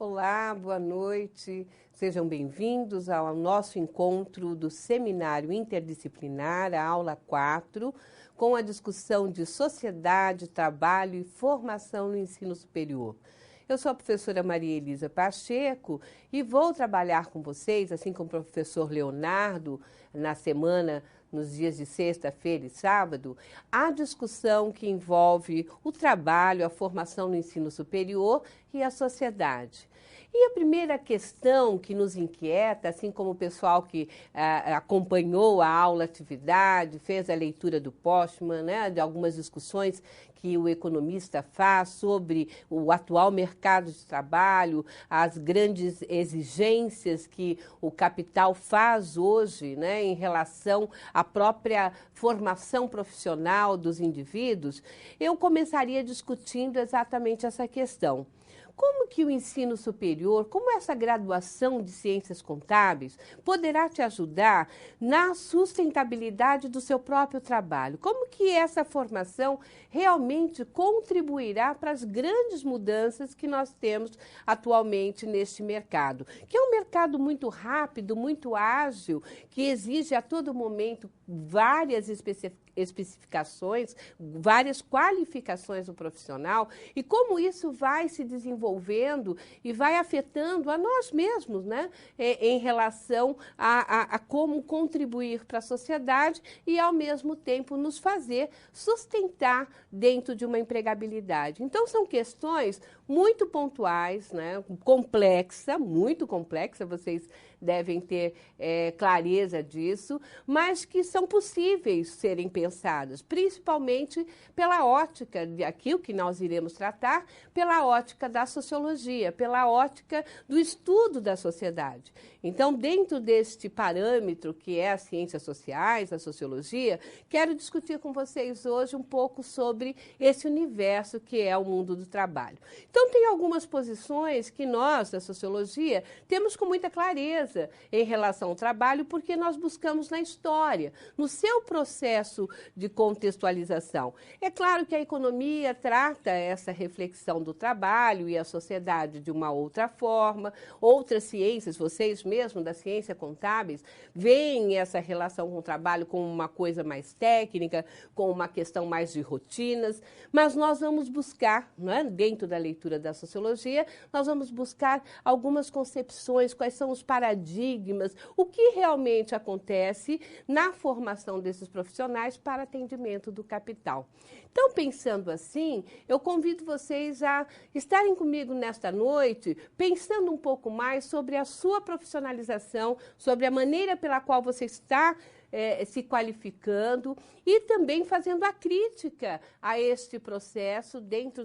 Olá, boa noite. Sejam bem-vindos ao nosso encontro do Seminário Interdisciplinar, a aula 4, com a discussão de sociedade, trabalho e formação no ensino superior. Eu sou a professora Maria Elisa Pacheco e vou trabalhar com vocês, assim como o professor Leonardo, na semana, nos dias de sexta-feira e sábado, a discussão que envolve o trabalho, a formação no ensino superior e a sociedade. E a primeira questão que nos inquieta, assim como o pessoal que acompanhou a aula atividade, fez a leitura do Postman, né, de algumas discussões que o economista faz sobre o atual mercado de trabalho, as grandes exigências que o capital faz hoje, né, em relação à própria formação profissional dos indivíduos, eu começaria discutindo exatamente essa questão. Como que o ensino superior, como essa graduação de ciências contábeis poderá te ajudar na sustentabilidade do seu próprio trabalho? Como que essa formação realmente contribuirá para as grandes mudanças que nós temos atualmente neste mercado? Que é um mercado muito rápido, muito ágil, que exige a todo momento várias especificações, várias qualificações do profissional e como isso vai se desenvolvendo e vai afetando a nós mesmos, né? Em relação a como contribuir para a sociedade e, ao mesmo tempo, nos fazer sustentar dentro de uma empregabilidade. Então, são questões muito pontuais, né? Muito complexa, vocês devem ter clareza disso, mas que são possíveis serem pensadas, principalmente pela ótica de aquilo que nós iremos tratar, pela ótica da sociologia, pela ótica do estudo da sociedade. Então, dentro deste parâmetro que é as ciências sociais, a sociologia, quero discutir com vocês hoje um pouco sobre esse universo que é o mundo do trabalho. Então, tem algumas posições que nós, da sociologia, temos com muita clareza em relação ao trabalho, porque nós buscamos na história, no seu processo de contextualização. É claro que a economia trata essa reflexão do trabalho e a sociedade de uma outra forma, outras ciências, vocês mesmos da ciência contábeis, veem essa relação com o trabalho como uma coisa mais técnica, com uma questão mais de rotinas, mas nós vamos buscar, né, dentro da leitura da sociologia, nós vamos buscar algumas concepções, quais são os paradigmas, o que realmente acontece na formação desses profissionais para atendimento do capital. Então, pensando assim, eu convido vocês a estarem comigo nesta noite, pensando um pouco mais sobre a sua profissionalização, sobre a maneira pela qual você está se qualificando e também fazendo a crítica a este processo dentro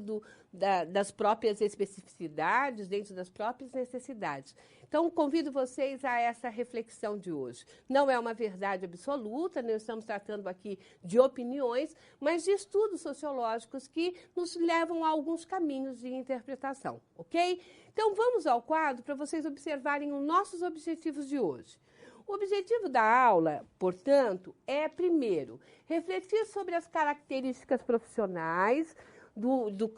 das próprias especificidades, dentro das próprias necessidades. Então, convido vocês a essa reflexão de hoje. Não é uma verdade absoluta, não estamos tratando aqui de opiniões, mas de estudos sociológicos que nos levam a alguns caminhos de interpretação, ok? Então, vamos ao quadro para vocês observarem os nossos objetivos de hoje. O objetivo da aula, portanto, é, primeiro, refletir sobre as características profissionais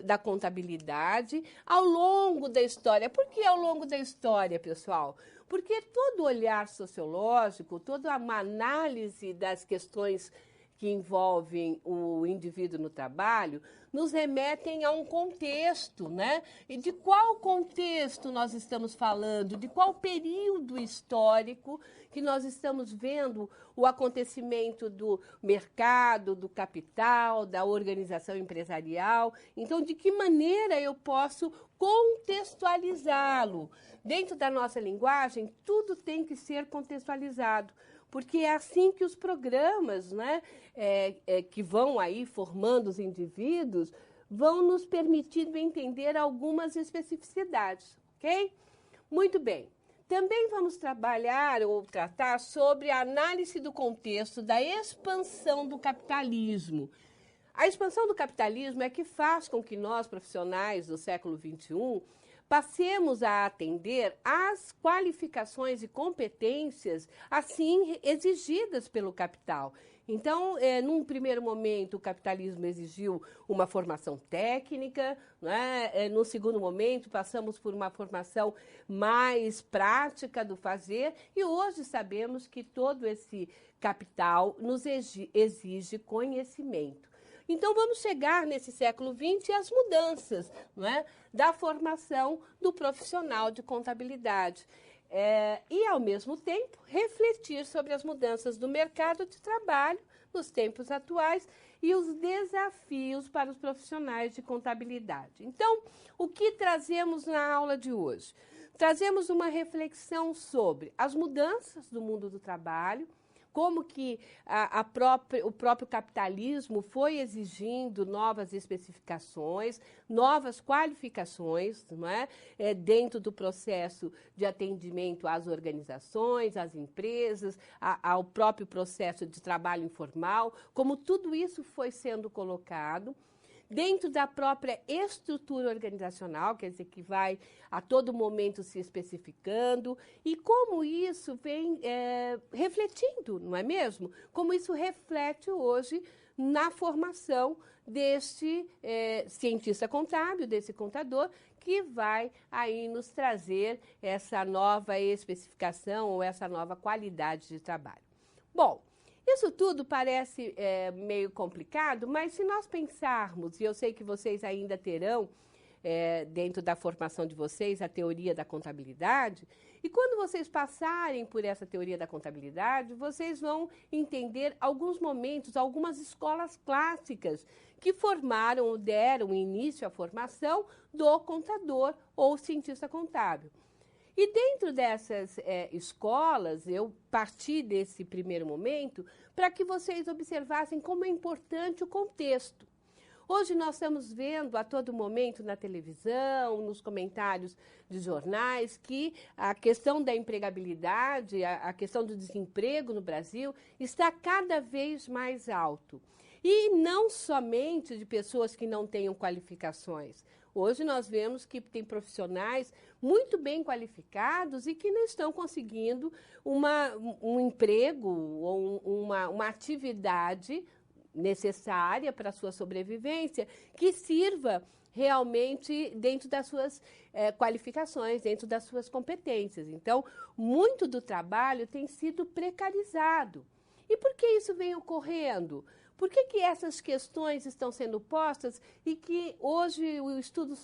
da contabilidade ao longo da história. Por que ao longo da história, pessoal? Porque todo olhar sociológico, toda uma análise das questões que envolvem o indivíduo no trabalho, nos remetem a um contexto, né? E de qual contexto nós estamos falando, de qual período histórico que nós estamos vendo o acontecimento do mercado, do capital, da organização empresarial. Então, de que maneira eu posso contextualizá-lo? Dentro da nossa linguagem, tudo tem que ser contextualizado, porque é assim que os programas, né, que vão aí formando os indivíduos vão nos permitindo entender algumas especificidades, ok? Muito bem. Também vamos trabalhar ou tratar sobre a análise do contexto da expansão do capitalismo. A expansão do capitalismo é que faz com que nós, profissionais do século XXI, passemos a atender às qualificações e competências assim exigidas pelo capital. Então, num primeiro momento, o capitalismo exigiu uma formação técnica, né? No segundo momento, passamos por uma formação mais prática do fazer, e hoje sabemos que todo esse capital nos exige conhecimento. Então, vamos chegar nesse século XX às mudanças, não é? Da formação do profissional de contabilidade. E, ao mesmo tempo, refletir sobre as mudanças do mercado de trabalho nos tempos atuais e os desafios para os profissionais de contabilidade. Então, o que trazemos na aula de hoje? Trazemos uma reflexão sobre as mudanças do mundo do trabalho, como que o próprio capitalismo foi exigindo novas especificações, novas qualificações, não é? Dentro do processo de atendimento às organizações, às empresas, ao próprio processo de trabalho informal, como tudo isso foi sendo colocado dentro da própria estrutura organizacional, quer dizer, que vai a todo momento se especificando, e como isso vem refletindo, não é mesmo? Como isso reflete hoje na formação deste cientista contábil, desse contador, que vai aí nos trazer essa nova especificação ou essa nova qualidade de trabalho. Bom, isso tudo parece meio complicado, mas se nós pensarmos, e eu sei que vocês ainda terão, dentro da formação de vocês, a teoria da contabilidade, e quando vocês passarem por essa teoria da contabilidade, vocês vão entender alguns momentos, algumas escolas clássicas que formaram ou deram início à formação do contador ou cientista contábil. E dentro dessas escolas, eu parti desse primeiro momento para que vocês observassem como é importante o contexto. Hoje nós estamos vendo a todo momento na televisão, nos comentários de jornais, que a questão da empregabilidade, a questão do desemprego no Brasil está cada vez mais alto. E não somente de pessoas que não tenham qualificações. Hoje nós vemos que tem profissionais muito bem qualificados e que não estão conseguindo um emprego ou uma atividade necessária para a sua sobrevivência que sirva realmente dentro das suas qualificações, dentro das suas competências. Então, muito do trabalho tem sido precarizado. E por que isso vem ocorrendo? Por que essas questões estão sendo postas e que hoje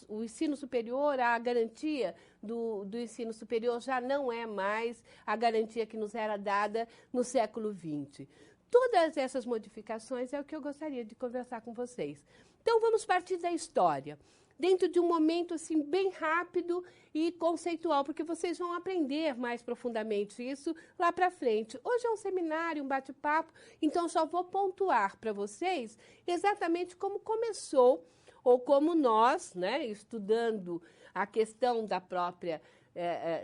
o ensino superior, a garantia do ensino superior já não é mais a garantia que nos era dada no século XX? Todas essas modificações é o que eu gostaria de conversar com vocês. Então, vamos partir da história, dentro de um momento assim bem rápido e conceitual, porque vocês vão aprender mais profundamente isso lá para frente. Hoje é um seminário, um bate-papo, então só vou pontuar para vocês exatamente como começou, ou como nós, né, estudando a questão da própria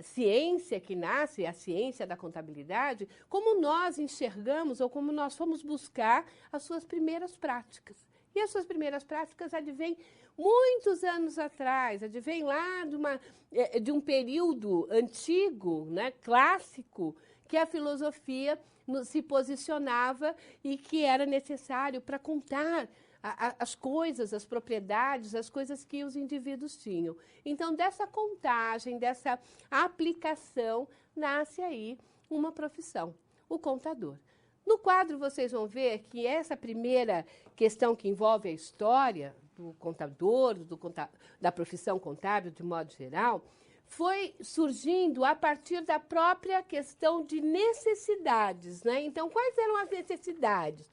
ciência que nasce, a ciência da contabilidade, como nós enxergamos ou como nós fomos buscar as suas primeiras práticas. E as suas primeiras práticas advêm muitos anos atrás, advém lá de um período antigo, né, clássico, que a filosofia se posicionava e que era necessário para contar as coisas, as propriedades, as coisas que os indivíduos tinham. Então, dessa contagem, dessa aplicação, nasce aí uma profissão, o contador. No quadro, vocês vão ver que essa primeira questão que envolve a história do contador, da profissão contábil, de modo geral, foi surgindo a partir da própria questão de necessidades, né? Então, quais eram as necessidades?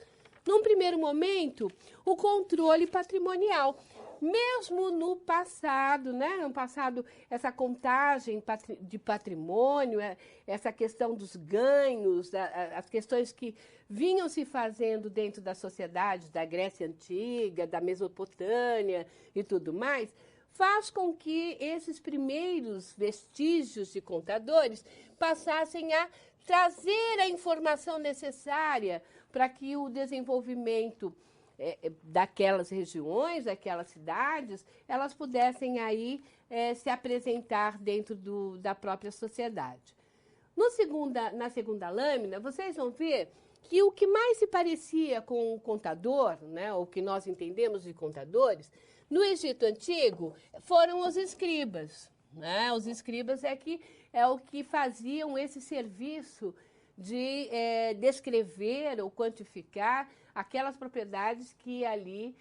Num primeiro momento, o controle patrimonial. Mesmo no passado, né? No passado, essa contagem de patrimônio, essa questão dos ganhos, as questões que vinham se fazendo dentro das sociedades da Grécia Antiga, da Mesopotâmia e tudo mais, faz com que esses primeiros vestígios de contadores passassem a trazer a informação necessária para que o desenvolvimento daquelas regiões, daquelas cidades, elas pudessem aí se apresentar dentro da própria sociedade. Na segunda lâmina, vocês vão ver que o que mais se parecia com o contador, né, o que nós entendemos de contadores, no Egito Antigo foram os escribas. Né? Os escribas é o que faziam esse serviço de descrever ou quantificar aquelas propriedades que ali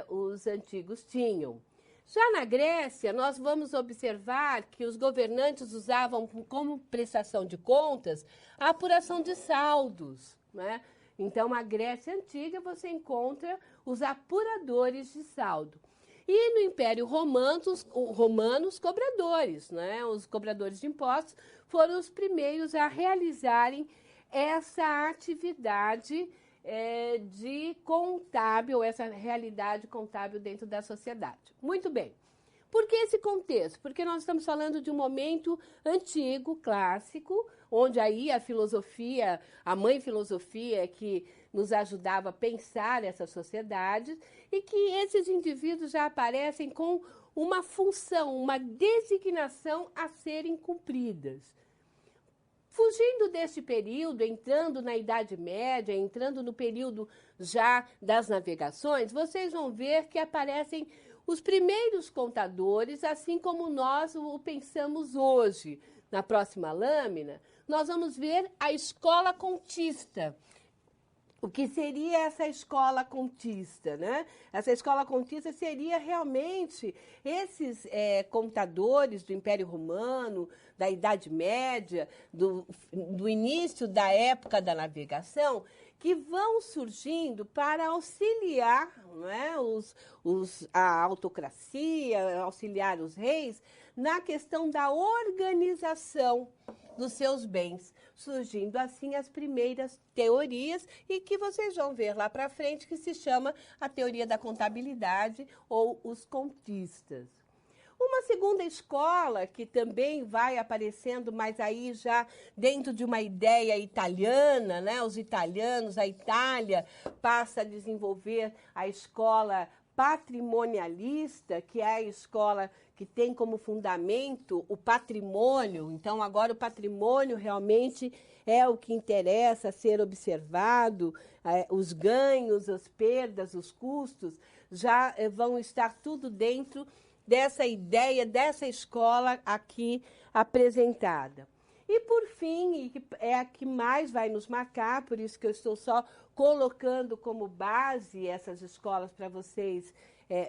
os antigos tinham. Já na Grécia, nós vamos observar que os governantes usavam como prestação de contas a apuração de saldos. Né? Então, na Grécia Antiga, você encontra os apuradores de saldo. E no Império Romano, os cobradores, né? Os cobradores de impostos foram os primeiros a realizarem essa atividade de contábil, essa realidade contábil dentro da sociedade. Muito bem. Por que esse contexto? Porque nós estamos falando de um momento antigo, clássico, onde aí a filosofia, a mãe filosofia que nos ajudava a pensar essa sociedade e que esses indivíduos já aparecem com uma função, uma designação a serem cumpridas. Fugindo deste período, entrando na Idade Média, entrando no período já das navegações, vocês vão ver que aparecem os primeiros contadores, assim como nós o pensamos hoje. Na próxima lâmina, nós vamos ver a escola contista. O que seria essa escola contista, né? Essa escola contista seria realmente esses contadores do Império Romano, da Idade Média, do início da época da navegação, que vão surgindo para auxiliar, né, a autocracia, auxiliar os reis na questão da organização dos seus bens, surgindo assim as primeiras teorias e que vocês vão ver lá para frente, que se chama a teoria da contabilidade ou os contistas. Uma segunda escola que também vai aparecendo, mas aí já dentro de uma ideia italiana, né? Os italianos, a Itália passa a desenvolver a escola patrimonialista, que é a escola que tem como fundamento o patrimônio. Então, agora o patrimônio realmente é o que interessa ser observado, os ganhos, as perdas, os custos, já vão estar tudo dentro dessa ideia, dessa escola aqui apresentada. E, por fim, e é a que mais vai nos marcar, por isso que eu estou só colocando como base essas escolas para vocês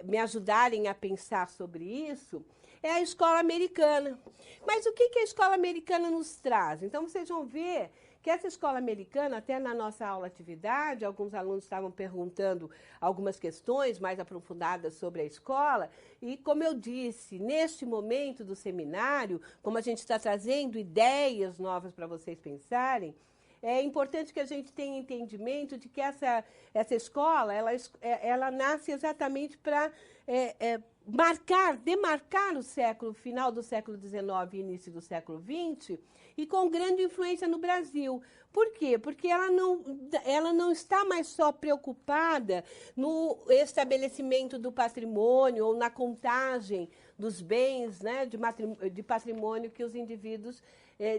me ajudarem a pensar sobre isso, é a escola americana. Mas o que a escola americana nos traz? Então, vocês vão ver que essa escola americana, até na nossa aula atividade, alguns alunos estavam perguntando algumas questões mais aprofundadas sobre a escola, e como eu disse, neste momento do seminário, como a gente está trazendo ideias novas para vocês pensarem, é importante que a gente tenha entendimento de que essa escola, ela nasce exatamente para demarcar o final do século XIX e início do século XX, e com grande influência no Brasil. Por quê? Porque ela não está mais só preocupada no estabelecimento do patrimônio ou na contagem dos bens, né, de patrimônio que os indivíduos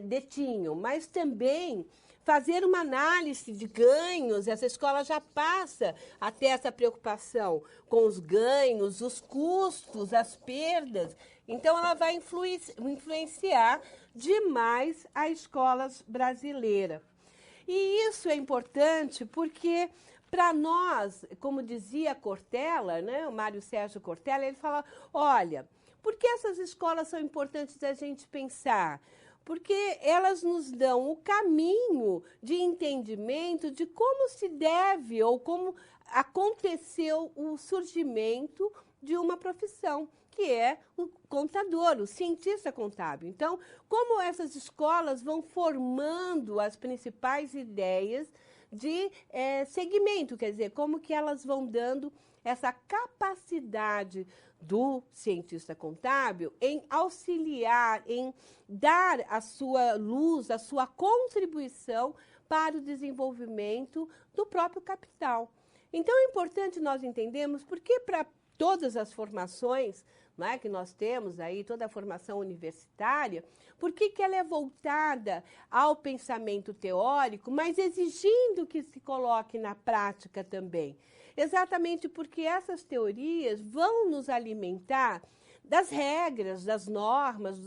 detinham, mas também fazer uma análise de ganhos. Essa escola já passa a ter essa preocupação com os ganhos, os custos, as perdas. Então, ela vai influenciar demais a escola brasileira. E isso é importante porque, para nós, como dizia Cortella, né, o Mário Sérgio Cortella, ele fala, olha, por que essas escolas são importantes a gente pensar? Porque elas nos dão o caminho de entendimento de como se deve ou como aconteceu o surgimento de uma profissão, que é o contador, o cientista contábil. Então, como essas escolas vão formando as principais ideias de segmento, quer dizer, como que elas vão dando essa capacidade do cientista contábil em auxiliar, em dar a sua luz, a sua contribuição para o desenvolvimento do próprio capital. Então, é importante nós entendermos porque para todas as formações, não é, que nós temos aí, toda a formação universitária, por que ela é voltada ao pensamento teórico, mas exigindo que se coloque na prática também? Exatamente porque essas teorias vão nos alimentar das regras, das normas,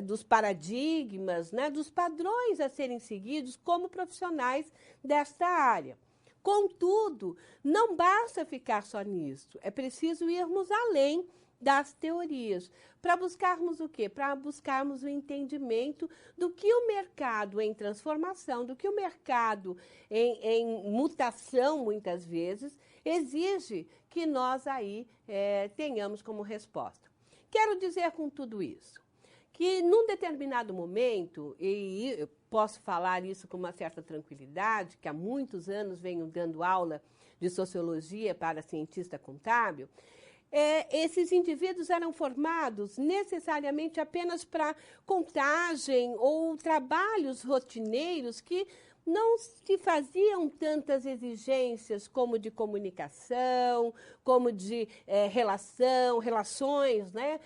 dos paradigmas, né, dos padrões a serem seguidos como profissionais desta área. Contudo, não basta ficar só nisso, é preciso irmos além das teorias, para buscarmos o quê? Para buscarmos o entendimento do que o mercado em transformação, do que o mercado em mutação, muitas vezes, exige que nós aí tenhamos como resposta. Quero dizer com tudo isso que, num determinado momento, e eu posso falar isso com uma certa tranquilidade, que há muitos anos venho dando aula de sociologia para cientista contábil, esses indivíduos eram formados necessariamente apenas para contagem ou trabalhos rotineiros que não se faziam tantas exigências como de comunicação, como de relações, né,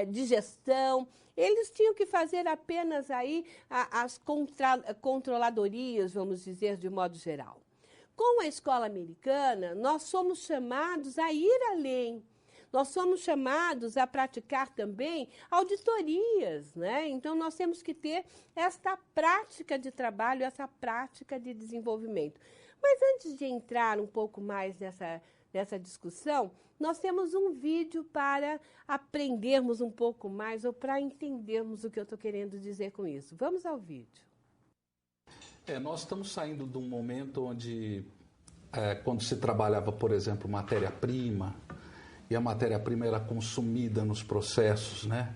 de gestão. Eles tinham que fazer apenas aí as controladorias, vamos dizer, de modo geral. Com a escola americana, nós somos chamados a ir além. Nós somos chamados a praticar também auditorias, né? Então, nós temos que ter esta prática de trabalho, essa prática de desenvolvimento. Mas antes de entrar um pouco mais nessa discussão, nós temos um vídeo para aprendermos um pouco mais ou para entendermos o que eu estou querendo dizer com isso. Vamos ao vídeo. Nós estamos saindo de um momento onde, quando se trabalhava, por exemplo, matéria-prima, e a matéria-prima era consumida nos processos, né?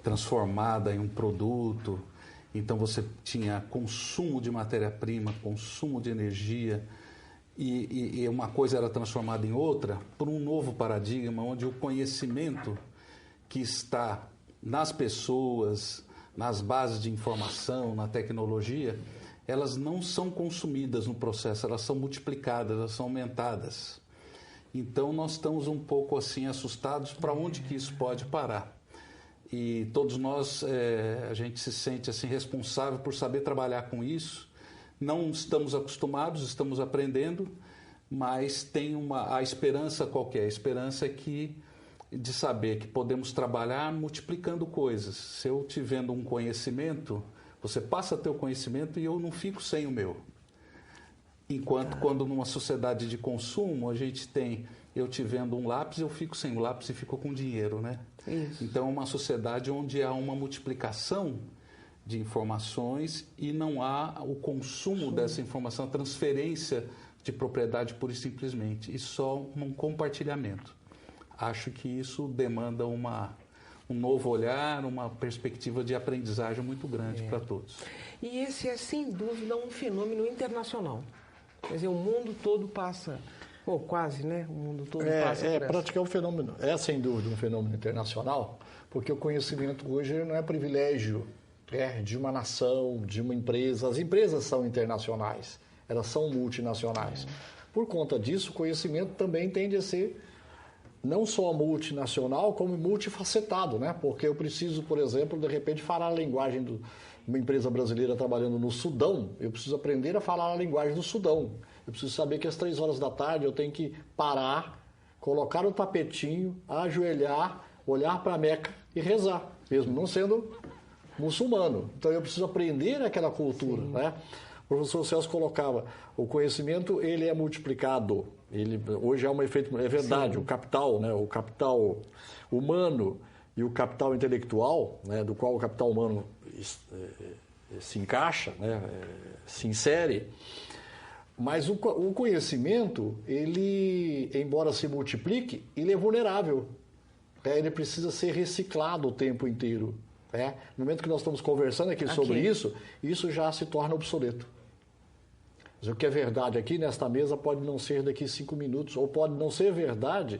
Transformada em um produto. Então você tinha consumo de matéria-prima, consumo de energia, e uma coisa era transformada em outra por um novo paradigma, onde o conhecimento que está nas pessoas, nas bases de informação, na tecnologia, elas não são consumidas no processo, elas são multiplicadas, elas são aumentadas. Então, nós estamos um pouco assim assustados para onde que isso pode parar. E todos nós, a gente se sente assim responsável por saber trabalhar com isso. Não estamos acostumados, estamos aprendendo, mas tem a esperança qualquer. A esperança é de saber que podemos trabalhar multiplicando coisas. Se eu te vendo um conhecimento, você passa a ter o conhecimento e eu não fico sem o meu. Enquanto quando numa sociedade de consumo a gente tem, eu te vendo um lápis, eu fico sem o lápis e fico com dinheiro, né? Isso. Então é uma sociedade onde há uma multiplicação de informações e não há o consumo dessa informação, a transferência de propriedade pura e simplesmente, e só um compartilhamento. Acho que isso demanda um novo olhar, uma perspectiva de aprendizagem muito grande para todos. E esse é, sem dúvida, um fenômeno internacional. Quer dizer, o mundo todo passa, ou quase, né? O mundo todo passa por praticamente um fenômeno, sem dúvida um fenômeno internacional, porque o conhecimento hoje não é privilégio de uma nação, de uma empresa. As empresas são internacionais, elas são multinacionais. Por conta disso, o conhecimento também tende a ser não só multinacional, como multifacetado, né? Porque eu preciso, por exemplo, de repente falar a linguagem de uma empresa brasileira trabalhando no Sudão, eu preciso aprender a falar a linguagem do Sudão. Eu preciso saber que às 3 horas da tarde eu tenho que parar, colocar o tapetinho, ajoelhar, olhar para a Meca e rezar, mesmo não sendo muçulmano. Então eu preciso aprender aquela cultura, né? O professor Celso colocava, o conhecimento ele é multiplicado, hoje é um efeito, é verdade, o capital, né, o capital humano e o capital intelectual, né, do qual o capital humano se encaixa, né, se insere, mas o conhecimento, ele, embora se multiplique, ele é vulnerável, né, ele precisa ser reciclado o tempo inteiro. No momento que nós estamos conversando aqui sobre isso já se torna obsoleto. Mas o que é verdade aqui nesta mesa pode não ser daqui 5 minutos, ou pode não ser verdade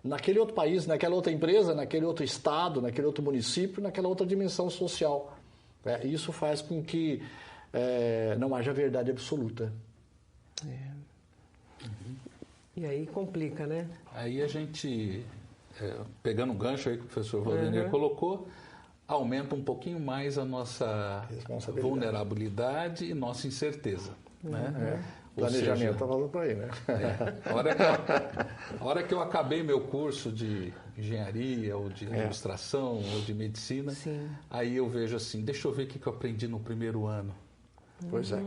naquele outro país, naquela outra empresa, naquele outro estado, naquele outro município, naquela outra dimensão social. Isso faz com que não haja verdade absoluta. E aí complica, né? Aí a gente, pegando o gancho aí que o professor Valdemir colocou, aumenta um pouquinho mais a nossa vulnerabilidade e nossa incerteza. Né? Planejamento está falando para aí, né? A hora que eu acabei meu curso de engenharia, ou de administração, ou de medicina, aí eu vejo assim, deixa eu ver o que eu aprendi no primeiro ano. Pois é.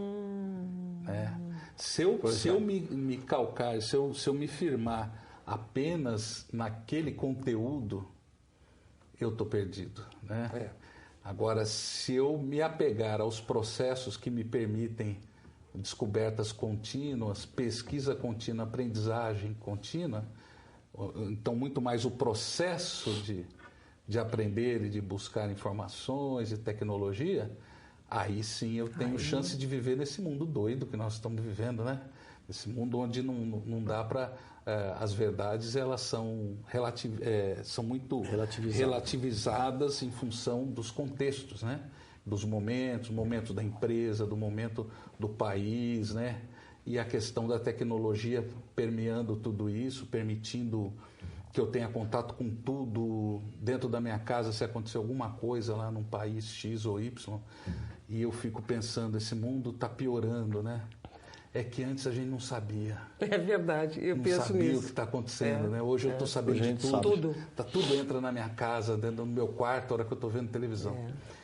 Se eu me calcar, se eu me firmar apenas naquele conteúdo, eu estou perdido. Né? Agora, se eu me apegar aos processos que me permitem descobertas contínuas, pesquisa contínua, aprendizagem contínua, então muito mais o processo de aprender e de buscar informações e tecnologia, aí sim eu tenho chance de viver nesse mundo doido que nós estamos vivendo, né? Esse mundo onde não dá para... as verdades, elas são muito relativizadas em função dos contextos, né? Dos momentos da empresa, do momento do país, né? E a questão da tecnologia permeando tudo isso, permitindo que eu tenha contato com tudo dentro da minha casa, se acontecer alguma coisa lá num país X ou Y, e eu fico pensando, esse mundo está piorando, né? É que antes a gente não sabia. É verdade, eu penso nisso. Não sabia o que está acontecendo, né? Hoje eu estou sabendo de tudo. Tudo entra na minha casa, dentro do meu quarto, a hora que eu estou vendo televisão.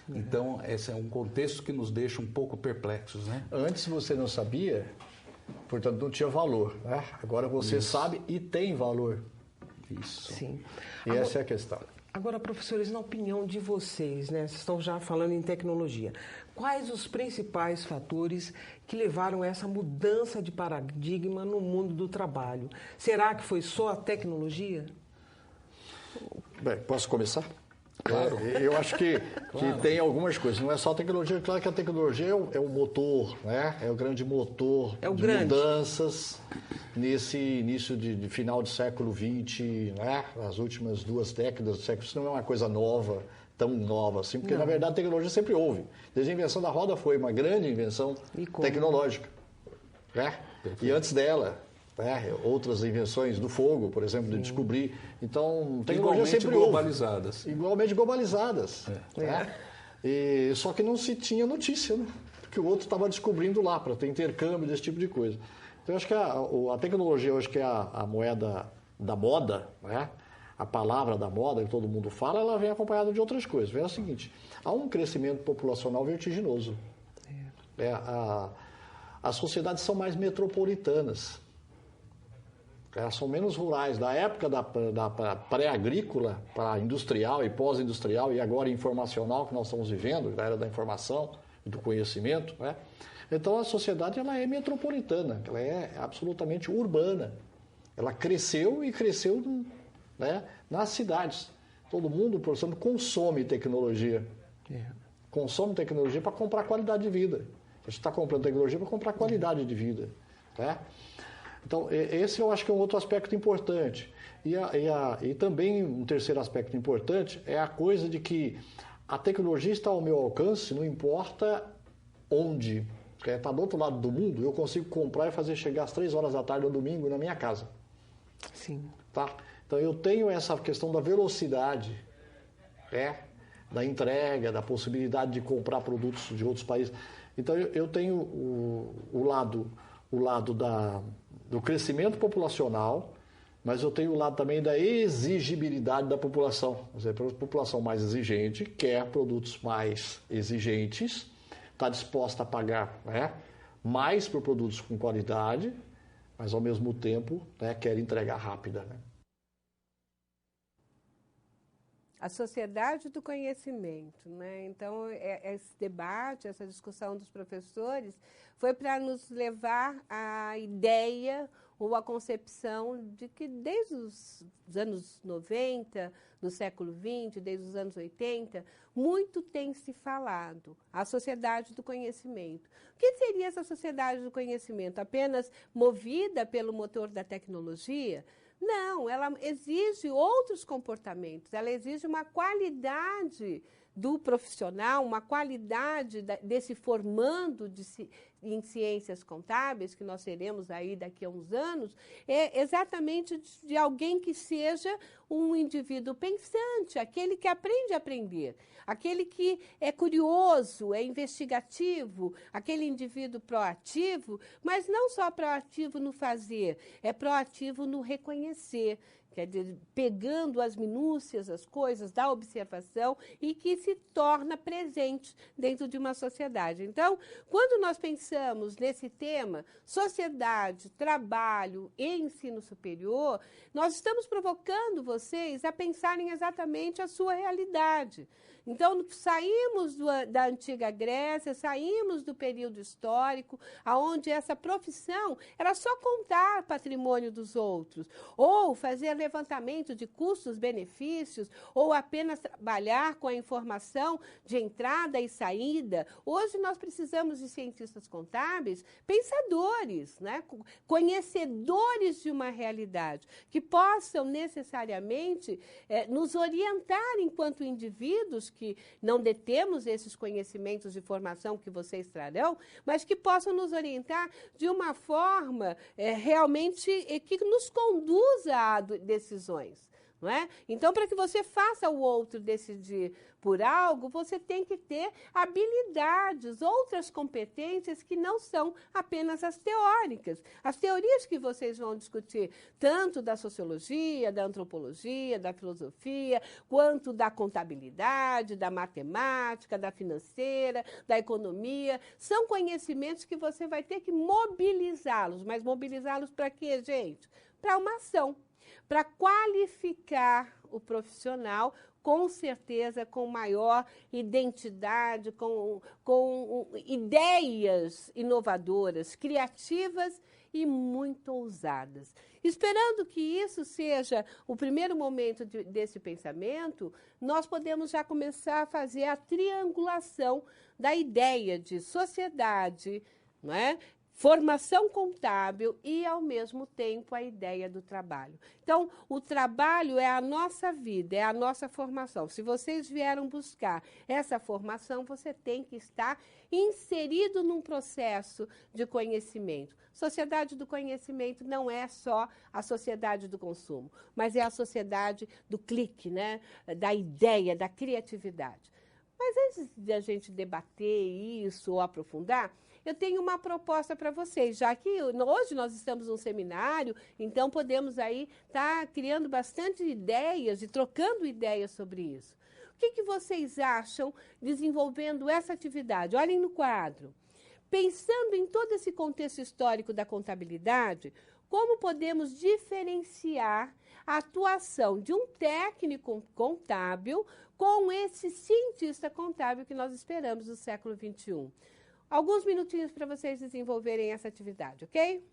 Então, esse é um contexto que nos deixa um pouco perplexos, né? Antes você não sabia, portanto não tinha valor, né? Agora você sabe e tem valor. Isso. Sim. E essa é a questão. Agora, professores, na opinião de vocês, né? Vocês estão já falando em tecnologia. Quais os principais fatores que levaram a essa mudança de paradigma no mundo do trabalho? Será que foi só a tecnologia? Bem, posso começar? Claro. Eu acho que tem algumas coisas. Não é só a tecnologia. Claro que a tecnologia é o motor, né? É o grande motor de mudanças nesse início de final do século XX, né? As últimas 2 décadas do século. Isso não é uma coisa nova, tão nova assim, porque na verdade a tecnologia sempre houve. Desde a invenção da roda foi uma grande invenção tecnológica, né? E antes dela, outras invenções do fogo, por exemplo, de descobrir. Então, tecnologia sempre globalizadas. Igualmente globalizadas. E, só que não se tinha notícia, né? Porque o outro estava descobrindo lá, para ter intercâmbio desse tipo de coisa. Então, eu acho que a tecnologia, eu acho que é a moeda da moda, né? A palavra da moda que todo mundo fala, ela vem acompanhada de outras coisas. Vem o seguinte, há um crescimento populacional vertiginoso. As sociedades são mais metropolitanas. Elas são menos rurais. Da época da pré-agrícola para industrial e pós-industrial e agora informacional que nós estamos vivendo, da era da informação e do conhecimento, né? Então a sociedade ela é metropolitana, ela é absolutamente urbana. Ela cresceu e cresceu, né, nas cidades. Todo mundo, por exemplo, consome tecnologia. Consome tecnologia para comprar qualidade de vida. A gente está comprando tecnologia para comprar qualidade de vida, né? Então, esse eu acho que é um outro aspecto importante. E também um terceiro aspecto importante é a coisa de que a tecnologia está ao meu alcance, não importa onde. Está do outro lado do mundo, eu consigo comprar e fazer chegar às 3 horas da tarde no domingo na minha casa. Sim. Tá? Então, eu tenho essa questão da velocidade, da entrega, da possibilidade de comprar produtos de outros países. Então, eu tenho o lado do crescimento populacional, mas eu tenho o lado também da exigibilidade da população. Quer dizer, a população mais exigente quer produtos mais exigentes, está disposta a pagar, né, mais por produtos com qualidade, mas ao mesmo tempo, né, quer entrega rápida. Né? A sociedade do conhecimento, né? Então, esse debate, essa discussão dos professores foi para nos levar à ideia ou à concepção de que desde os anos 90, do século XX, desde os anos 80, muito tem se falado a sociedade do conhecimento. O que seria essa sociedade do conhecimento? Apenas movida pelo motor da tecnologia? Não, ela exige outros comportamentos, ela exige uma qualidade do profissional, uma qualidade desse formando em ciências contábeis, que nós teremos aí daqui a uns anos, é exatamente de alguém que seja um indivíduo pensante, aquele que aprende a aprender, aquele que é curioso, é investigativo, aquele indivíduo proativo, mas não só proativo no fazer, é proativo no reconhecer. Quer dizer, pegando as minúcias, as coisas da observação e que se torna presente dentro de uma sociedade. Então, quando nós pensamos nesse tema, sociedade, trabalho e ensino superior, nós estamos provocando vocês a pensarem exatamente a sua realidade. Então, saímos da antiga Grécia, saímos do período histórico, onde essa profissão era só contar patrimônio dos outros, ou fazer levantamento de custos-benefícios, ou apenas trabalhar com a informação de entrada e saída. Hoje nós precisamos de cientistas contábeis, pensadores, né? Conhecedores de uma realidade, que possam necessariamente nos orientar enquanto indivíduos que não detemos esses conhecimentos de formação que vocês trarão, mas que possam nos orientar de uma forma realmente que nos conduza a decisões. Não é? Então, para que você faça o outro decidir por algo, você tem que ter habilidades, outras competências que não são apenas as teóricas. As teorias que vocês vão discutir, tanto da sociologia, da antropologia, da filosofia, quanto da contabilidade, da matemática, da financeira, da economia, são conhecimentos que você vai ter que mobilizá-los. Mas mobilizá-los para quê, gente? Para uma ação. Para qualificar o profissional, com certeza, com maior identidade, com ideias inovadoras, criativas e muito ousadas. Esperando que isso seja o primeiro momento desse pensamento, nós podemos já começar a fazer a triangulação da ideia de sociedade, não é? Formação contábil e, ao mesmo tempo, a ideia do trabalho. Então, o trabalho é a nossa vida, é a nossa formação. Se vocês vieram buscar essa formação, você tem que estar inserido num processo de conhecimento. Sociedade do conhecimento não é só a sociedade do consumo, mas é a sociedade do clique, né? Da ideia, da criatividade. Mas antes de a gente debater isso ou aprofundar, eu tenho uma proposta para vocês, já que hoje nós estamos num seminário, então podemos aí estar criando bastante ideias e trocando ideias sobre isso. O que vocês acham desenvolvendo essa atividade? Olhem no quadro. Pensando em todo esse contexto histórico da contabilidade, como podemos diferenciar a atuação de um técnico contábil com esse cientista contábil que nós esperamos no século XXI? Alguns minutinhos para vocês desenvolverem essa atividade, ok?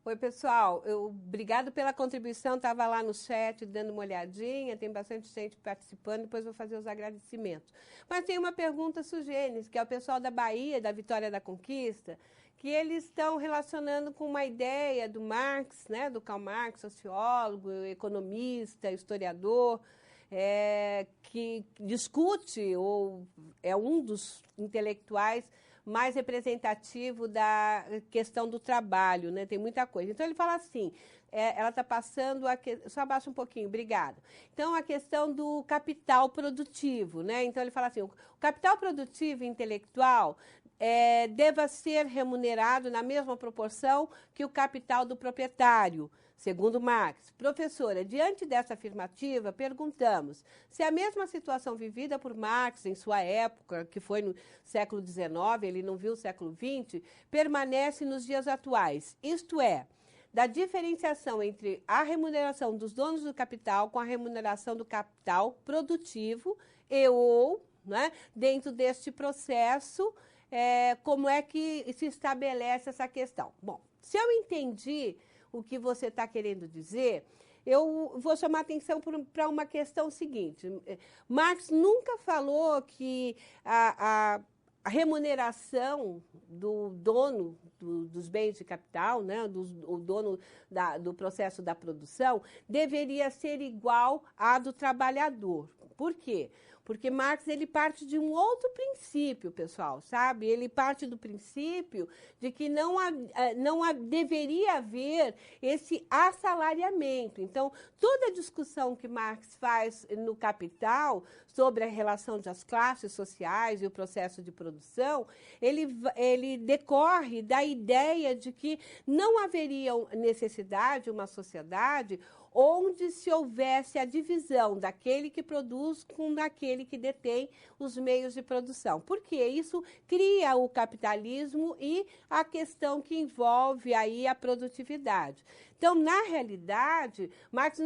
Oi, pessoal. Obrigado pela contribuição. Estava lá no chat dando uma olhadinha. Tem bastante gente participando. Depois vou fazer os agradecimentos. Mas tem uma pergunta sugênis, que é o pessoal da Bahia, da Vitória da Conquista, que eles estão relacionando com uma ideia do Marx, né, do Karl Marx, sociólogo, economista, historiador, que discute, ou é um dos intelectuais mais representativo da questão do trabalho, né? Tem muita coisa. Então, ele fala assim, ela está passando... Só abaixa um pouquinho, obrigado. Então, a questão do capital produtivo, né? Então, ele fala assim, o capital produtivo intelectual deva ser remunerado na mesma proporção que o capital do proprietário, segundo Marx. Professora, diante dessa afirmativa, perguntamos se a mesma situação vivida por Marx em sua época, que foi no século XIX, ele não viu o século XX, permanece nos dias atuais, isto é, da diferenciação entre a remuneração dos donos do capital com a remuneração do capital produtivo ou, né, dentro deste processo, como é que se estabelece essa questão. Bom, se eu entendi o que você está querendo dizer, eu vou chamar a atenção para uma questão seguinte. Marx nunca falou que a remuneração do dono dos bens de capital, né, o dono do processo da produção, deveria ser igual à do trabalhador. Por quê? Porque Marx ele parte de um outro princípio, pessoal, sabe? Ele parte do princípio de que não deveria haver esse assalariamento. Então, toda a discussão que Marx faz no Capital sobre a relação das classes sociais e o processo de produção, ele decorre da ideia de que não haveria necessidade, uma sociedade onde se houvesse a divisão daquele que produz com daquele que detém os meios de produção. Porque isso cria o capitalismo e a questão que envolve aí a produtividade. Então, na realidade, Marx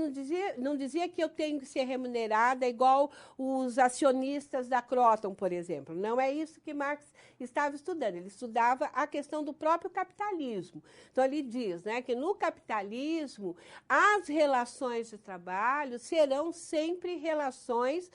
não dizia que eu tenho que ser remunerada igual os acionistas da Croton, por exemplo. Não é isso que Marx estava estudando. Ele estudava a questão do próprio capitalismo. Então, ele diz, né, que no capitalismo, as relações de trabalho serão sempre relações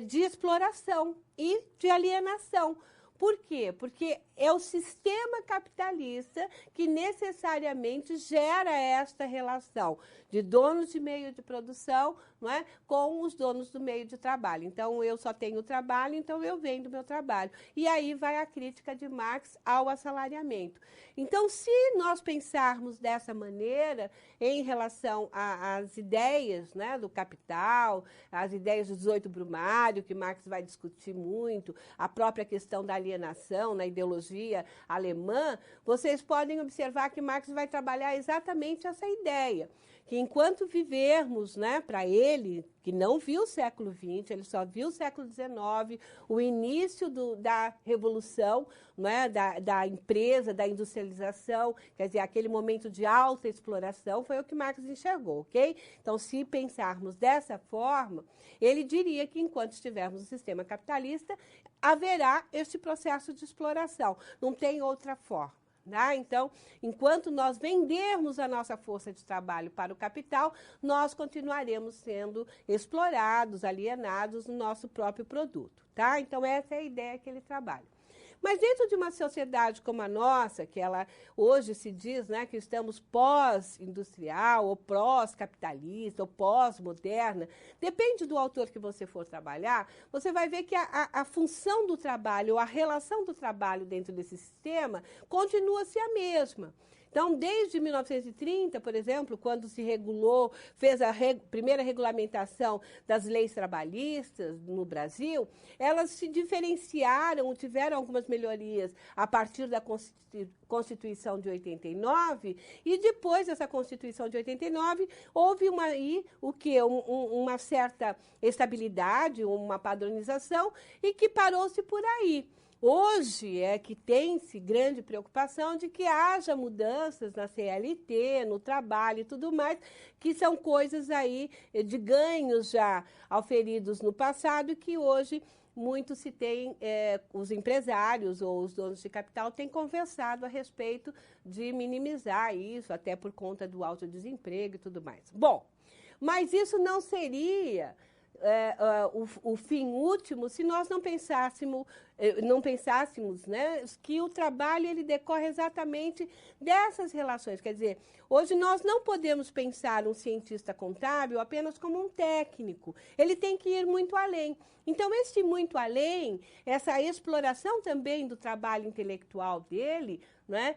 de exploração e de alienação. Por quê? Porque é o sistema capitalista que necessariamente gera esta relação de donos de meio de produção, não é, com os donos do meio de trabalho. Então, eu só tenho trabalho, então eu vendo meu trabalho. E aí vai a crítica de Marx ao assalariamento. Então, se nós pensarmos dessa maneira em relação às ideias, né, do Capital, as ideias do 18 Brumário, que Marx vai discutir muito, a própria questão da alienação na ideologia alemã, vocês podem observar que Marx vai trabalhar exatamente essa ideia, que enquanto vivermos, né, para ele, que não viu o século XX, ele só viu o século XIX, o início da revolução, né, da empresa, da industrialização, quer dizer, aquele momento de alta exploração, foi o que Marx enxergou, ok? Então, se pensarmos dessa forma, ele diria que enquanto estivermos no sistema capitalista, haverá este processo de exploração, não tem outra forma. Tá? Então, enquanto nós vendermos a nossa força de trabalho para o capital, nós continuaremos sendo explorados, alienados no nosso próprio produto. Tá? Então, essa é a ideia que ele trabalha. Mas dentro de uma sociedade como a nossa, que ela hoje se diz, né, que estamos pós-industrial, ou pós-capitalista, ou pós-moderna, depende do autor que você for trabalhar, você vai ver que a função do trabalho, ou a relação do trabalho dentro desse sistema, continua a ser a mesma. Então, desde 1930, por exemplo, quando se regulou, fez a primeira regulamentação das leis trabalhistas no Brasil, elas se diferenciaram, tiveram algumas melhorias a partir da Constituição de 89, e depois dessa Constituição de 89, houve uma certa estabilidade, uma padronização, e que parou-se por aí. Hoje é que tem-se grande preocupação de que haja mudanças na CLT, no trabalho e tudo mais, que são coisas aí de ganhos já auferidos no passado e que hoje muito se tem, os empresários ou os donos de capital têm conversado a respeito de minimizar isso, até por conta do alto desemprego e tudo mais. Bom, mas isso não seria o fim último se nós não pensássemos, né, que o trabalho ele decorre exatamente dessas relações. Quer dizer, hoje nós não podemos pensar um cientista contábil apenas como um técnico. Ele tem que ir muito além. Então, esse muito além, essa exploração também do trabalho intelectual dele, né,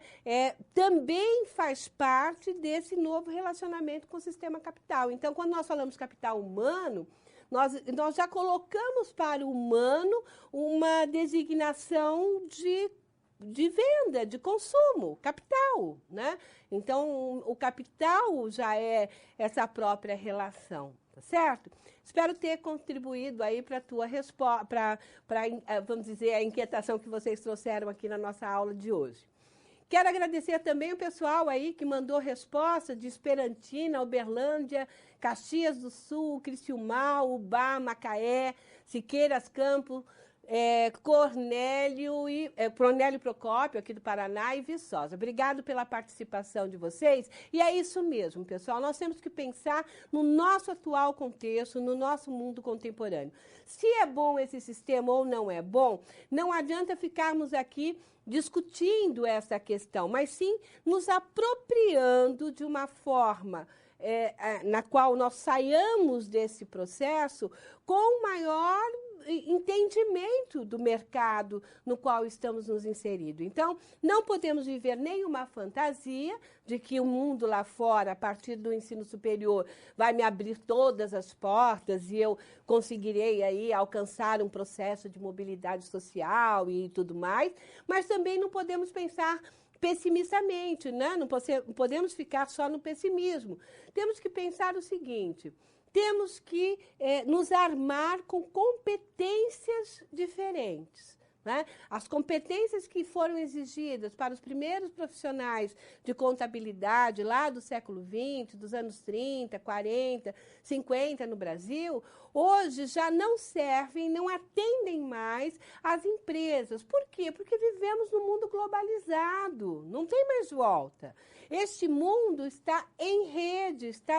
também faz parte desse novo relacionamento com o sistema capital. Então, quando nós falamos capital humano, nós já colocamos para o humano uma designação de venda, de consumo, capital, né? Então, o capital já é essa própria relação, tá certo? Espero ter contribuído aí para a tua resposta, vamos dizer, a inquietação que vocês trouxeram aqui na nossa aula de hoje. Quero agradecer também o pessoal aí que mandou resposta de Esperantina, Uberlândia, Caxias do Sul, Criciúmal, Ubá, Macaé, Siqueiras Campos, Cornélio Procópio, aqui do Paraná, e Viçosa. Obrigado pela participação de vocês. E é isso mesmo, pessoal. Nós temos que pensar no nosso atual contexto, no nosso mundo contemporâneo. Se é bom esse sistema ou não é bom, não adianta ficarmos aqui discutindo essa questão, mas sim nos apropriando de uma forma na qual nós saiamos desse processo com maior entendimento do mercado no qual estamos nos inseridos. Então, não podemos viver nenhuma fantasia de que o mundo lá fora, a partir do ensino superior, vai me abrir todas as portas e eu conseguirei aí alcançar um processo de mobilidade social e tudo mais, mas também não podemos pensar pessimistamente, né? Não podemos ficar só no pessimismo. Temos que pensar o seguinte: temos que nos armar com competências diferentes, né? As competências que foram exigidas para os primeiros profissionais de contabilidade lá do século XX, dos anos 30, 40, 50 no Brasil, hoje já não servem, não atendem mais às empresas. Por quê? Porque vivemos num mundo globalizado, não tem mais volta. Este mundo está em rede, está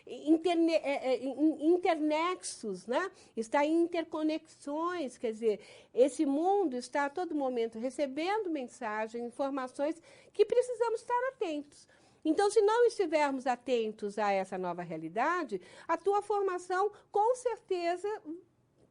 internexos, né? Está em interconexões, quer dizer, esse mundo está a todo momento recebendo mensagens, informações que precisamos estar atentos. Então, se não estivermos atentos a essa nova realidade, a tua formação, com certeza,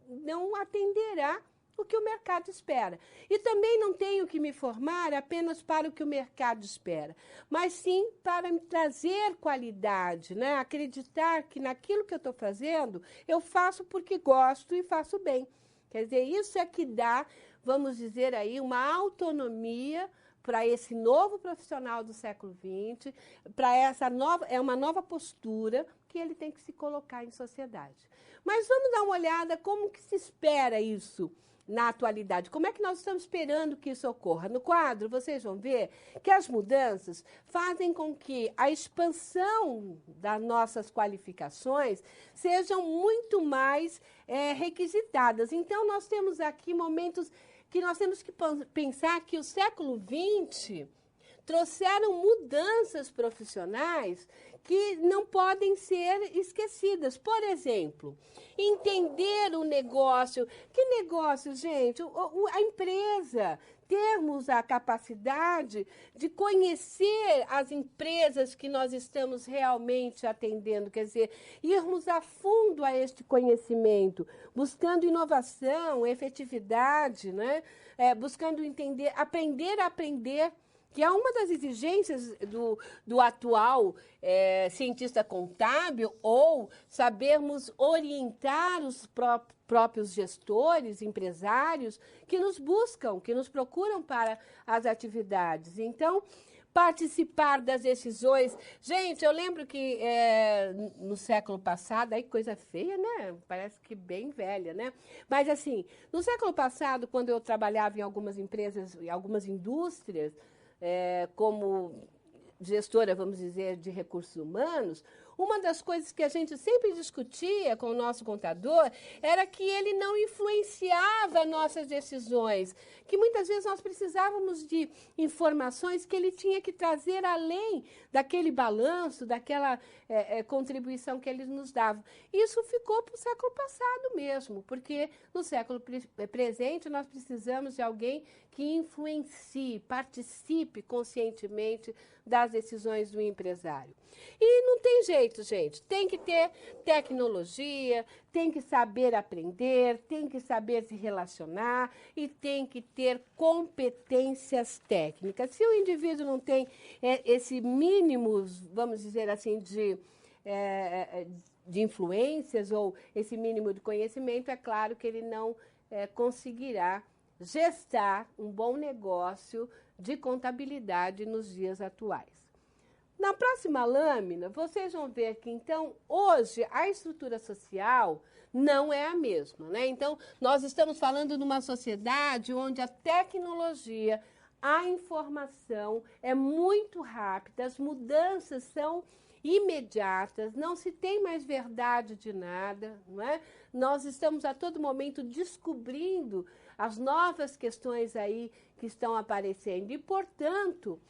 não atenderá o que o mercado espera. E também não tenho que me formar apenas para o que o mercado espera, mas sim para me trazer qualidade, né? Acreditar que naquilo que eu estou fazendo, eu faço porque gosto e faço bem. Quer dizer, isso é que dá, vamos dizer aí, uma autonomia para esse novo profissional do século XX, para essa uma nova postura que ele tem que se colocar em sociedade. Mas vamos dar uma olhada como que se espera isso na atualidade. Como é que nós estamos esperando que isso ocorra? No quadro, vocês vão ver que as mudanças fazem com que a expansão das nossas qualificações sejam muito mais requisitadas. Então, nós temos aqui momentos que nós temos que pensar que o século XX trouxeram mudanças profissionais que não podem ser esquecidas. Por exemplo, entender o negócio. Que negócio, gente? A empresa. Termos a capacidade de conhecer as empresas que nós estamos realmente atendendo, quer dizer, irmos a fundo a este conhecimento, buscando inovação, efetividade, né? Buscando entender, aprender a aprender, que é uma das exigências do atual cientista contábil, ou sabermos orientar os próprios gestores, empresários, que nos buscam, que nos procuram para as atividades. Então, participar das decisões. Gente, eu lembro que no século passado, aí coisa feia, né? Parece que bem velha, né? Mas assim, no século passado, quando eu trabalhava em algumas empresas, em algumas indústrias, como gestora, vamos dizer, de recursos humanos, uma das coisas que a gente sempre discutia com o nosso contador era que ele não influenciava nossas decisões, que muitas vezes nós precisávamos de informações que ele tinha que trazer além daquele balanço, daquela contribuição que ele nos dava. Isso ficou para o século passado mesmo, porque no século presente nós precisamos de alguém que influencie, participe conscientemente das decisões do empresário. E não tem jeito, gente. Tem que ter tecnologia, tem que saber aprender, tem que saber se relacionar e tem que ter competências técnicas. Se o indivíduo não tem esse mínimo, vamos dizer assim, de influências ou esse mínimo de conhecimento, é claro que ele não conseguirá gestar um bom negócio de contabilidade nos dias atuais. Na próxima lâmina, vocês vão ver que, então, hoje a estrutura social não é a mesma, né? Então, nós estamos falando de uma sociedade onde a tecnologia, a informação é muito rápida, as mudanças são imediatas, não se tem mais verdade de nada, não é? Nós estamos a todo momento descobrindo as novas questões aí que estão aparecendo e, portanto,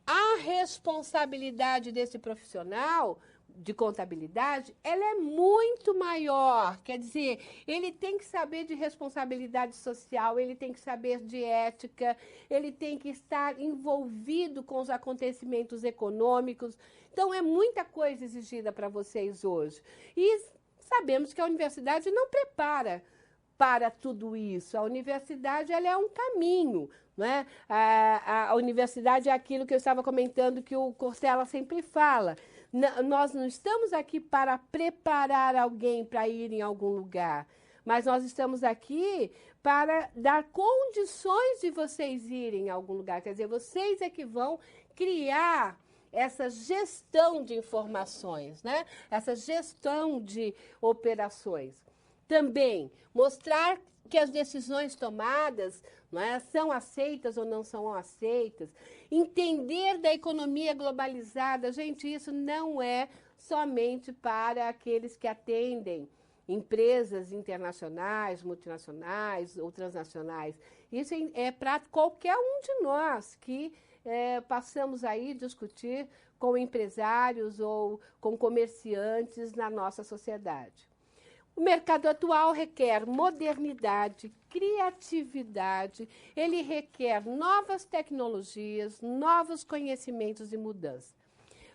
a responsabilidade desse profissional de contabilidade, ela é muito maior. Quer dizer, ele tem que saber de responsabilidade social, ele tem que saber de ética, ele tem que estar envolvido com os acontecimentos econômicos. Então, é muita coisa exigida para vocês hoje. E sabemos que a universidade não prepara para tudo isso. A universidade ela é um caminho, não é? A universidade é aquilo que eu estava comentando que o Cortella sempre fala. Nós não estamos aqui para preparar alguém para ir em algum lugar, mas nós estamos aqui para dar condições de vocês irem em algum lugar. Quer dizer, vocês é que vão criar essa gestão de informações, né? Essa gestão de operações. Também mostrar que as decisões tomadas, não é, são aceitas ou não são aceitas. Entender da economia globalizada. Gente, isso não é somente para aqueles que atendem empresas internacionais, multinacionais ou transnacionais. Isso é para qualquer um de nós que passamos aí a discutir com empresários ou com comerciantes na nossa sociedade. O mercado atual requer modernidade, criatividade, ele requer novas tecnologias, novos conhecimentos e mudanças.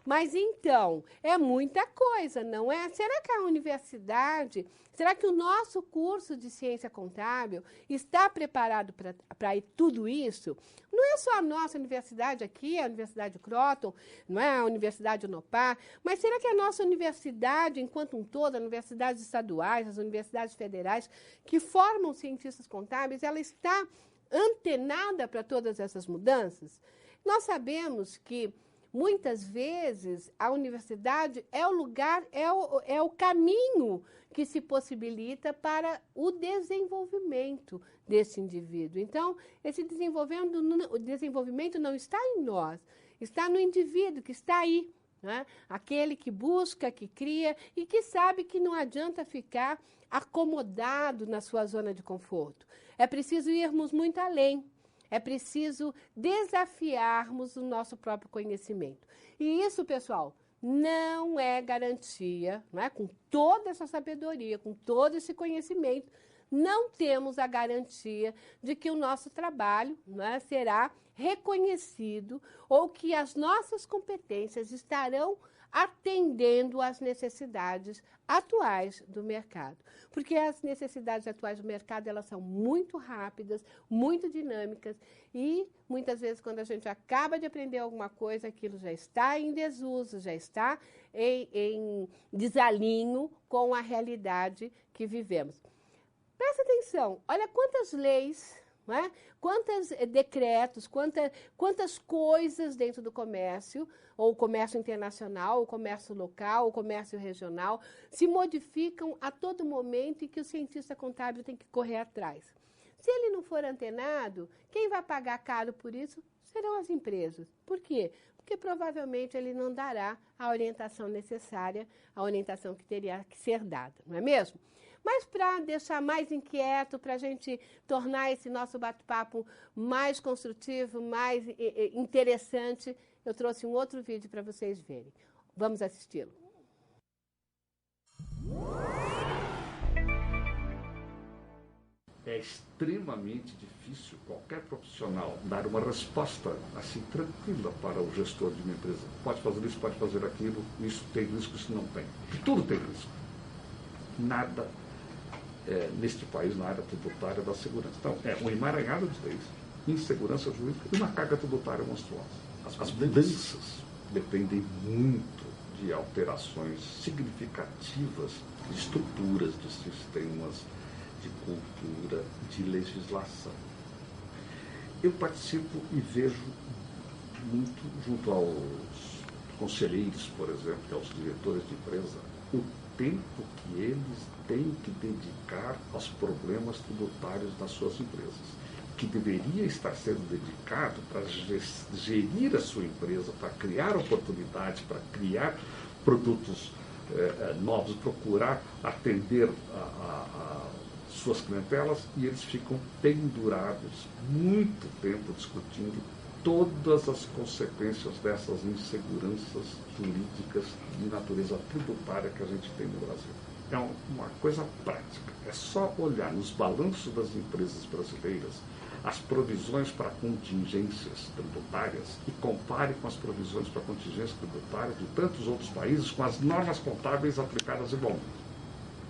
Mas então, é muita coisa, não é? Será que a universidade, será que o nosso curso de ciência contábil está preparado para tudo isso? Não é só a nossa universidade aqui, a Universidade Croton, não é a Universidade Unopar, mas será que a nossa universidade, enquanto um todo, as universidades estaduais, as universidades federais, que formam cientistas contábeis, ela está antenada para todas essas mudanças? Nós sabemos que muitas vezes a universidade é o lugar, é o caminho que se possibilita para o desenvolvimento desse indivíduo. Então, esse desenvolvimento não está em nós, está no indivíduo que está aí, né? Aquele que busca, que cria e que sabe que não adianta ficar acomodado na sua zona de conforto. É preciso irmos muito além. É preciso desafiarmos o nosso próprio conhecimento. E isso, pessoal, não é garantia, não é? Com toda essa sabedoria, com todo esse conhecimento, não temos a garantia de que o nosso trabalho, não é, será reconhecido ou que as nossas competências estarão atendendo às necessidades atuais do mercado. Porque as necessidades atuais do mercado, elas são muito rápidas, muito dinâmicas e, muitas vezes, quando a gente acaba de aprender alguma coisa, aquilo já está em desuso, já está em desalinho com a realidade que vivemos. Presta atenção, olha quantas leis, Não é? Quantos decretos, quantas coisas dentro do comércio, ou comércio internacional, ou comércio local, ou comércio regional, se modificam a todo momento e que o cientista contábil tem que correr atrás. Se ele não for antenado, quem vai pagar caro por isso serão as empresas. Por quê? Porque provavelmente ele não dará a orientação necessária, a orientação que teria que ser dada, não é mesmo? Mas para deixar mais inquieto, para a gente tornar esse nosso bate-papo mais construtivo, mais interessante, eu trouxe um outro vídeo para vocês verem. Vamos assisti-lo. É extremamente difícil qualquer profissional dar uma resposta assim tranquila para o gestor de uma empresa. Pode fazer isso, pode fazer aquilo, isso tem risco, isso não tem. Tudo tem risco. Nada neste país na área tributária da segurança. Então, é um emaranhado de leis, insegurança jurídica e uma carga tributária monstruosa. As mudanças dependem muito de alterações significativas de estruturas, de sistemas, de cultura, de legislação. Eu participo e vejo muito junto aos conselheiros, por exemplo, aos diretores de empresa, o tempo que eles têm que dedicar aos problemas tributários das suas empresas, que deveria estar sendo dedicado para gerir a sua empresa, para criar oportunidades, para criar produtos novos, procurar atender a suas clientelas, e eles ficam pendurados muito tempo discutindo todas as consequências dessas inseguranças jurídicas de natureza tributária que a gente tem no Brasil. É uma coisa prática. É só olhar nos balanços das empresas brasileiras as provisões para contingências tributárias e compare com as provisões para contingências tributárias de tantos outros países com as normas contábeis aplicadas igualmente.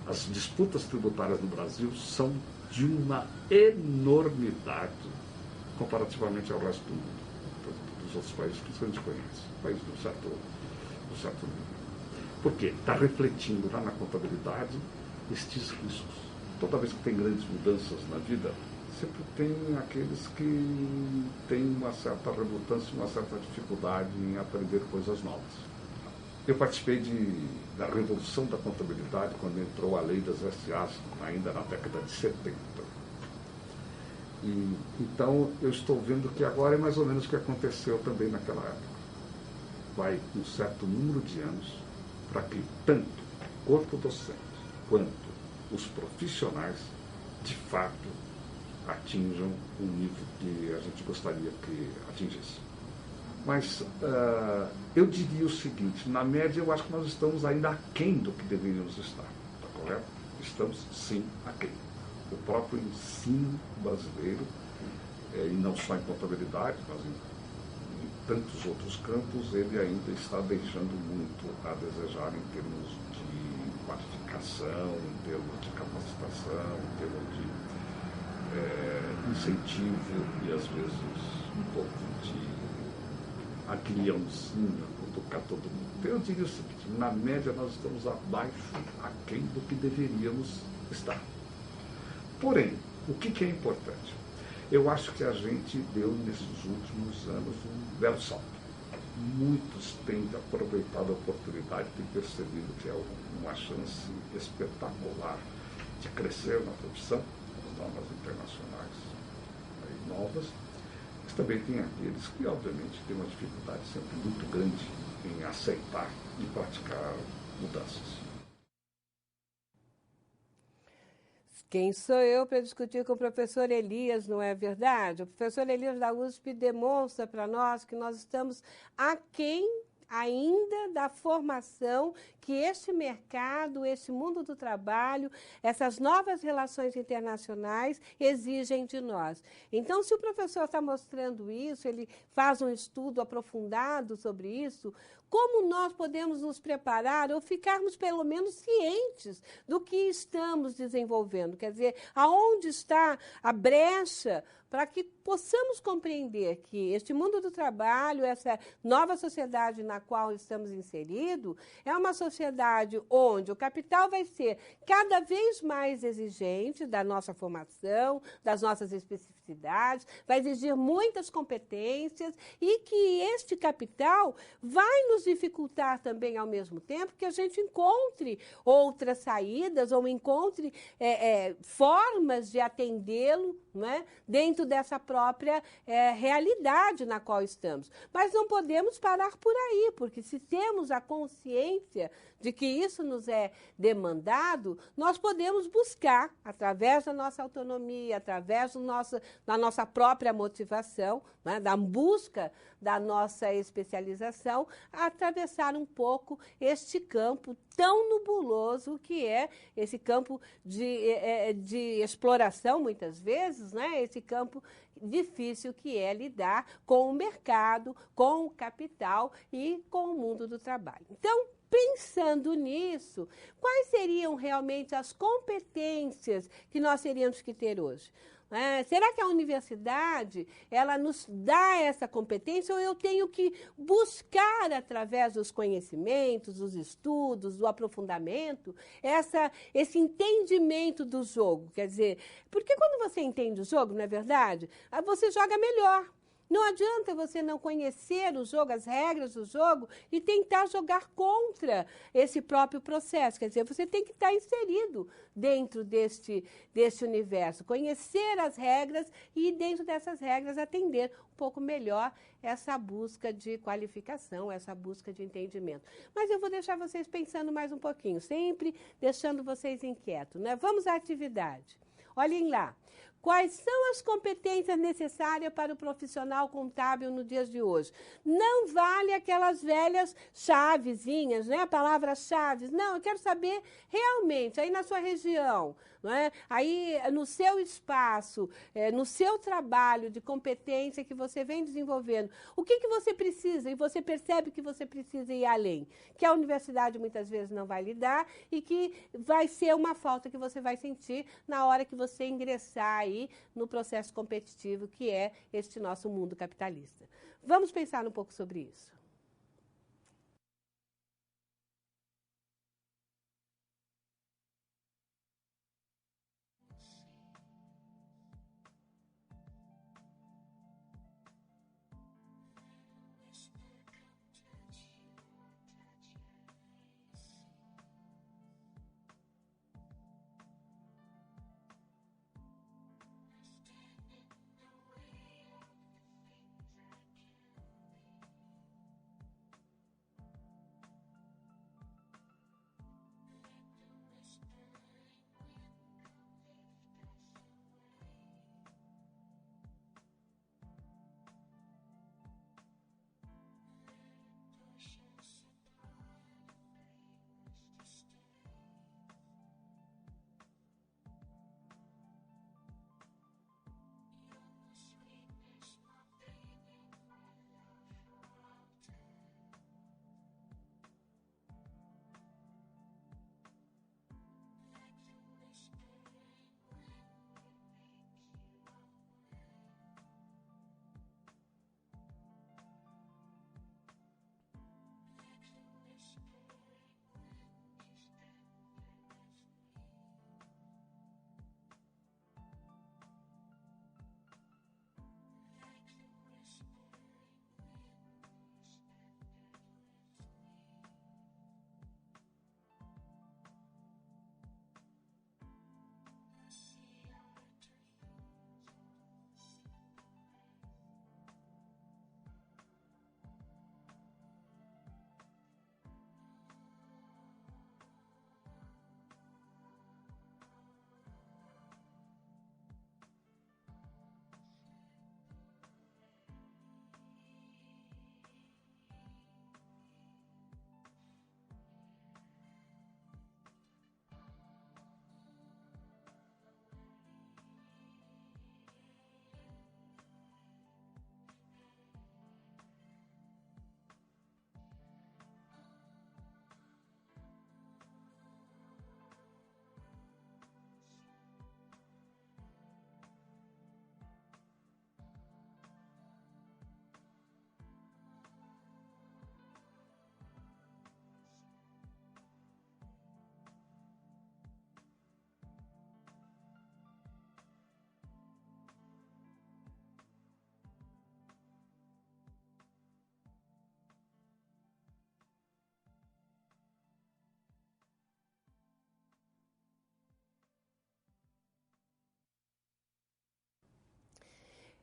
As disputas tributárias no Brasil são de uma enormidade comparativamente ao resto do mundo, dos outros países que a gente conhece, países do certo nível. Por quê? Está refletindo lá na contabilidade estes riscos. Toda vez que tem grandes mudanças na vida, sempre tem aqueles que têm uma certa relutância, uma certa dificuldade em aprender coisas novas. Eu participei da revolução da contabilidade quando entrou a lei das SAs, ainda na década de 70. Então, eu estou vendo que agora é mais ou menos o que aconteceu também naquela época. Vai um certo número de anos para que tanto o corpo docente quanto os profissionais, de fato, atinjam o nível que a gente gostaria que atingisse. Mas eu diria o seguinte, na média eu acho que nós estamos ainda aquém do que deveríamos estar, está correto? Estamos sim aquém. O próprio ensino brasileiro, e não só em contabilidade, mas em tantos outros campos, ele ainda está deixando muito a desejar em termos de qualificação, em termos de capacitação, em termos de incentivo e às vezes um pouco de aguilhãozinho, cutucar todo mundo. Então eu diria o seguinte, na média nós estamos abaixo, aquém do que deveríamos estar. Porém, o que é importante? Eu acho que a gente deu nesses últimos anos um belo salto. Muitos têm aproveitado a oportunidade, têm percebido que é uma chance espetacular de crescer na profissão, as normas internacionais novas, mas também tem aqueles que, obviamente, têm uma dificuldade sempre muito grande em aceitar e praticar mudanças. Quem sou eu para discutir com o professor Elias, não é verdade? O professor Elias da USP demonstra para nós que nós estamos aquém ainda da formação que este mercado, este mundo do trabalho, essas novas relações internacionais exigem de nós. Então, se o professor está mostrando isso, ele faz um estudo aprofundado sobre isso, como nós podemos nos preparar ou ficarmos pelo menos cientes do que estamos desenvolvendo? Quer dizer, aonde está a brecha para que possamos compreender que este mundo do trabalho, essa nova sociedade na na qual estamos inseridos é uma sociedade onde o capital vai ser cada vez mais exigente da nossa formação, das nossas especificidades, vai exigir muitas competências e que este capital vai nos dificultar também, ao mesmo tempo, que a gente encontre outras saídas ou encontre formas de atendê-lo, né, dentro dessa própria realidade na qual estamos. Mas não podemos parar por aí, porque se temos a consciência de que isso nos é demandado, nós podemos buscar, através da nossa autonomia, através da nossa própria motivação, né, da busca da nossa especialização, atravessar um pouco este campo tão nebuloso que é esse campo de exploração, muitas vezes, né, esse campo difícil que é lidar com o mercado, com o capital e com o mundo do trabalho. Então, pensando nisso, quais seriam realmente as competências que nós teríamos que ter hoje? Será que a universidade ela nos dá essa competência ou eu tenho que buscar, através dos conhecimentos, dos estudos, do aprofundamento, esse entendimento do jogo? Quer dizer, porque quando você entende o jogo, não é verdade? Você joga melhor. Não adianta você não conhecer o jogo, as regras do jogo e tentar jogar contra esse próprio processo. Quer dizer, você tem que estar inserido dentro deste universo, conhecer as regras e, dentro dessas regras, atender um pouco melhor essa busca de qualificação, essa busca de entendimento. Mas eu vou deixar vocês pensando mais um pouquinho, sempre deixando vocês inquietos, né? Vamos à atividade. Olhem lá. Quais são as competências necessárias para o profissional contábil nos dias de hoje? Não vale aquelas velhas chavezinhas, né? Palavras-chave. Não, eu quero saber realmente, aí na sua região, não é? Aí no seu espaço, no seu trabalho de competência que você vem desenvolvendo, o que você precisa? E você percebe que você precisa ir além, que a universidade muitas vezes não vai lhe dar e que vai ser uma falta que você vai sentir na hora que você ingressar aí no processo competitivo que é este nosso mundo capitalista. Vamos pensar um pouco sobre isso.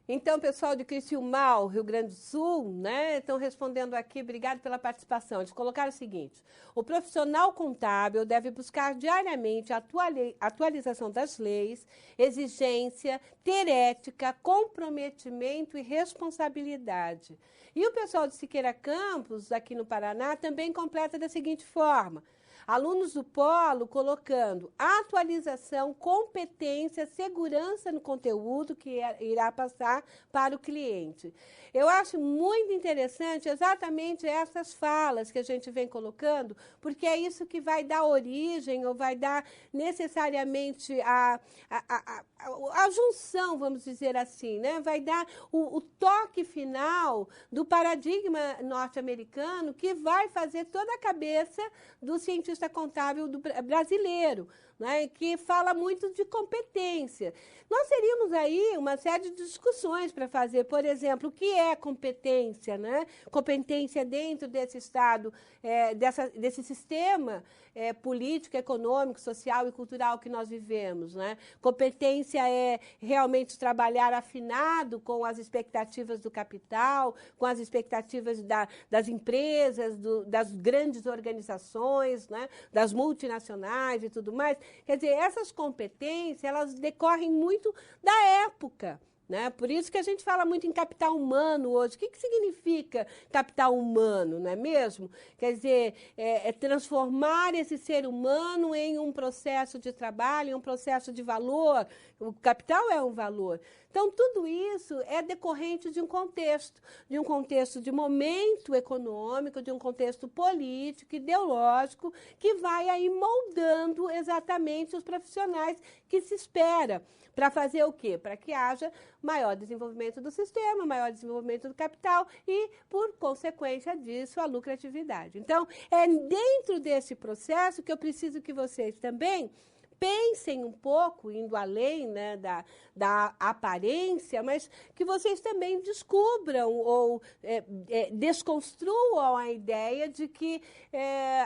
Então, pessoal de Criciúmal, Rio Grande do Sul, né, estão respondendo aqui, obrigado pela participação. Eles colocaram o seguinte: o profissional contábil deve buscar diariamente a atualização das leis, exigência, ter ética, comprometimento e responsabilidade. E o pessoal de Siqueira Campos, aqui no Paraná, também completa da seguinte forma: alunos do Polo colocando atualização, competência, segurança no conteúdo que irá passar para o cliente. Eu acho muito interessante exatamente essas falas que a gente vem colocando, porque é isso que vai dar origem ou vai dar necessariamente a junção, vamos dizer assim, né? Vai dar o toque final do paradigma norte-americano que vai fazer toda a cabeça do cientista contábil brasileiro, né, que fala muito de competência. Nós teríamos aí uma série de discussões para fazer, por exemplo, o que é competência, né? Competência dentro desse Estado, desse sistema político, econômico, social e cultural que nós vivemos, né? Competência é realmente trabalhar afinado com as expectativas do capital, com as expectativas das empresas, das grandes organizações, né? Das multinacionais e tudo mais. Quer dizer, essas competências, elas decorrem muito da época, né? Por isso que a gente fala muito em capital humano hoje. O que significa capital humano, não é mesmo? Quer dizer, transformar esse ser humano em um processo de trabalho, em um processo de valor. O capital é um valor. Então, tudo isso é decorrente de um contexto de momento econômico, de um contexto político, ideológico, que vai aí moldando exatamente os profissionais que se espera. Para fazer o quê? Para que haja maior desenvolvimento do sistema, maior desenvolvimento do capital e, por consequência disso, a lucratividade. Então, é dentro desse processo que eu preciso que vocês também pensem um pouco, indo além, né, da aparência, mas que vocês também descubram ou desconstruam a ideia de que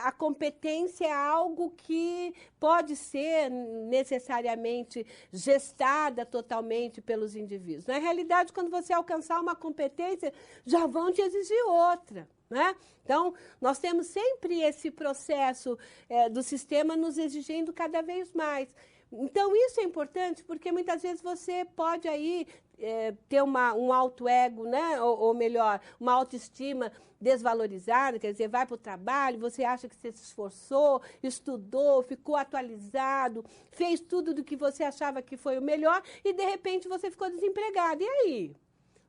a competência é algo que pode ser necessariamente gestada totalmente pelos indivíduos. Na realidade, quando você alcançar uma competência, já vão te exigir outra. Né? Então, nós temos sempre esse processo do sistema nos exigindo cada vez mais. Então, isso é importante porque muitas vezes você pode aí ter um alto ego, né? Ou melhor, uma autoestima desvalorizada, quer dizer, vai para o trabalho, você acha que você se esforçou, estudou, ficou atualizado, fez tudo do que você achava que foi o melhor e, de repente, você ficou desempregado. E aí?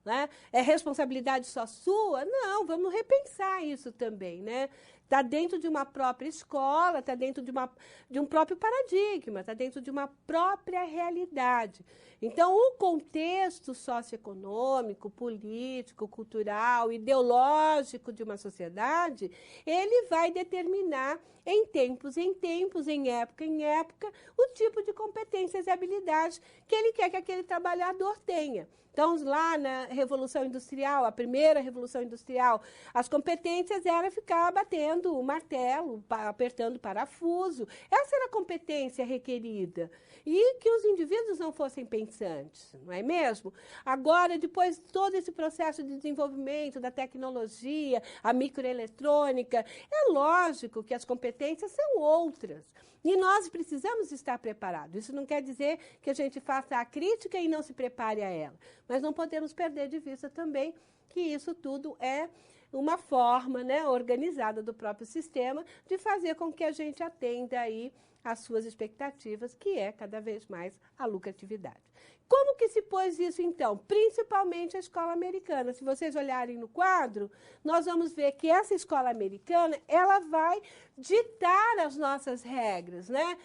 Né? É responsabilidade só sua? Não, vamos repensar isso também, né? Está dentro de uma própria escola, está dentro de um próprio paradigma, está dentro de uma própria realidade. Então, o contexto socioeconômico, político, cultural, ideológico de uma sociedade, ele vai determinar em tempos, em época, o tipo de competências e habilidades que ele quer que aquele trabalhador tenha. Então, lá na Revolução Industrial, a primeira Revolução Industrial, as competências eram ficar batendo o martelo, apertando o parafuso. Essa era a competência requerida. E que os indivíduos não fossem pensantes, não é mesmo? Agora, depois de todo esse processo de desenvolvimento da tecnologia, a microeletrônica, é lógico que as competências são outras. E nós precisamos estar preparados. Isso não quer dizer que a gente faça a crítica e não se prepare a ela. Mas não podemos perder de vista também que isso tudo é uma forma, né, organizada do próprio sistema de fazer com que a gente atenda aí às suas expectativas, que é cada vez mais a lucratividade. Como que se pôs isso, então? Principalmente a escola americana. Se vocês olharem no quadro, nós vamos ver que essa escola americana, ela vai ditar as nossas regras, né?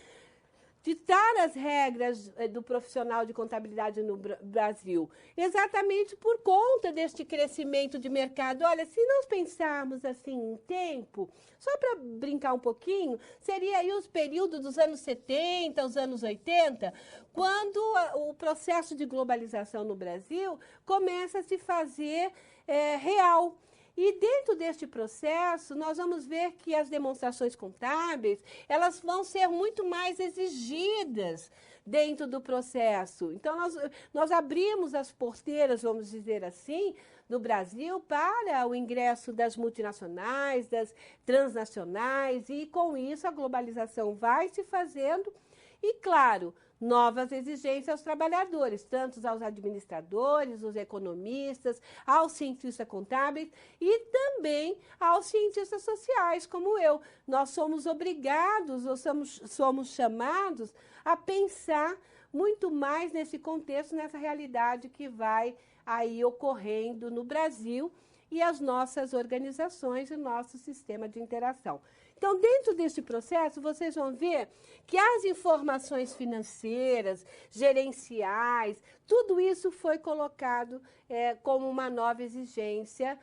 Ditar as regras do profissional de contabilidade no Brasil, exatamente por conta deste crescimento de mercado. Olha, se nós pensarmos assim em tempo, só para brincar um pouquinho, seria aí os períodos dos anos 70, os anos 80, quando o processo de globalização no Brasil começa a se fazer real. E dentro deste processo, nós vamos ver que as demonstrações contábeis, elas vão ser muito mais exigidas dentro do processo. Então, nós abrimos as porteiras, vamos dizer assim, no Brasil para o ingresso das multinacionais, das transnacionais, e com isso a globalização vai se fazendo e, claro, novas exigências aos trabalhadores, tanto aos administradores, os economistas, aos cientistas contábeis e também aos cientistas sociais, como eu. Nós somos obrigados ou somos chamados a pensar muito mais nesse contexto, nessa realidade que vai aí ocorrendo no Brasil e as nossas organizações e o nosso sistema de interação. Então, dentro deste processo, vocês vão ver que as informações financeiras, gerenciais, tudo isso foi colocado como uma nova exigência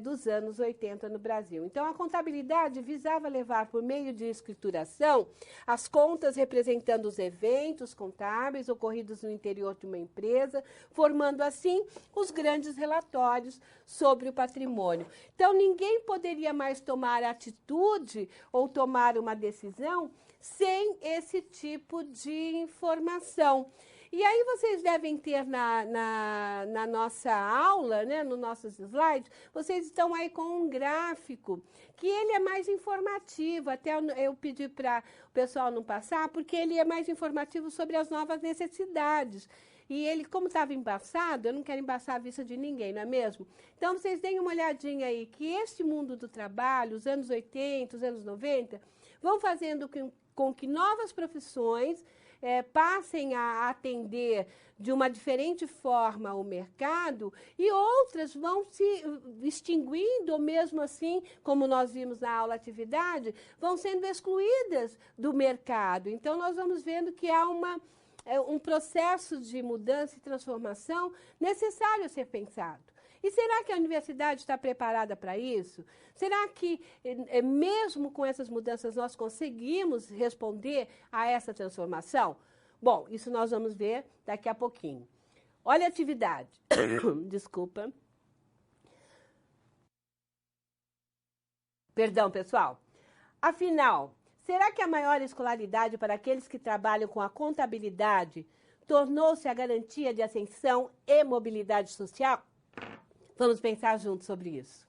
dos anos 80 no Brasil. Então, a contabilidade visava levar, por meio de escrituração, as contas representando os eventos contábeis ocorridos no interior de uma empresa, formando, assim, os grandes relatórios sobre o patrimônio. Então, ninguém poderia mais tomar atitude ou tomar uma decisão sem esse tipo de informação. E aí vocês devem ter na nossa aula, né, nos nossos slides, vocês estão aí com um gráfico, que ele é mais informativo, até eu pedi para o pessoal não passar, porque ele é mais informativo sobre as novas necessidades. E ele, como estava embaçado, eu não quero embaçar a vista de ninguém, não é mesmo? Então, vocês deem uma olhadinha aí, que este mundo do trabalho, os anos 80, os anos 90, vão fazendo com que novas profissões passem a atender de uma diferente forma o mercado e outras vão se extinguindo, ou mesmo assim, como nós vimos na aula atividade, vão sendo excluídas do mercado. Então, nós vamos vendo que há um processo de mudança e transformação necessário a ser pensado. E será que a universidade está preparada para isso? Será que, mesmo com essas mudanças, nós conseguimos responder a essa transformação? Bom, isso nós vamos ver daqui a pouquinho. Olha a atividade. Desculpa. Perdão, pessoal. Afinal, será que a maior escolaridade para aqueles que trabalham com a contabilidade tornou-se a garantia de ascensão e mobilidade social? Vamos pensar juntos sobre isso.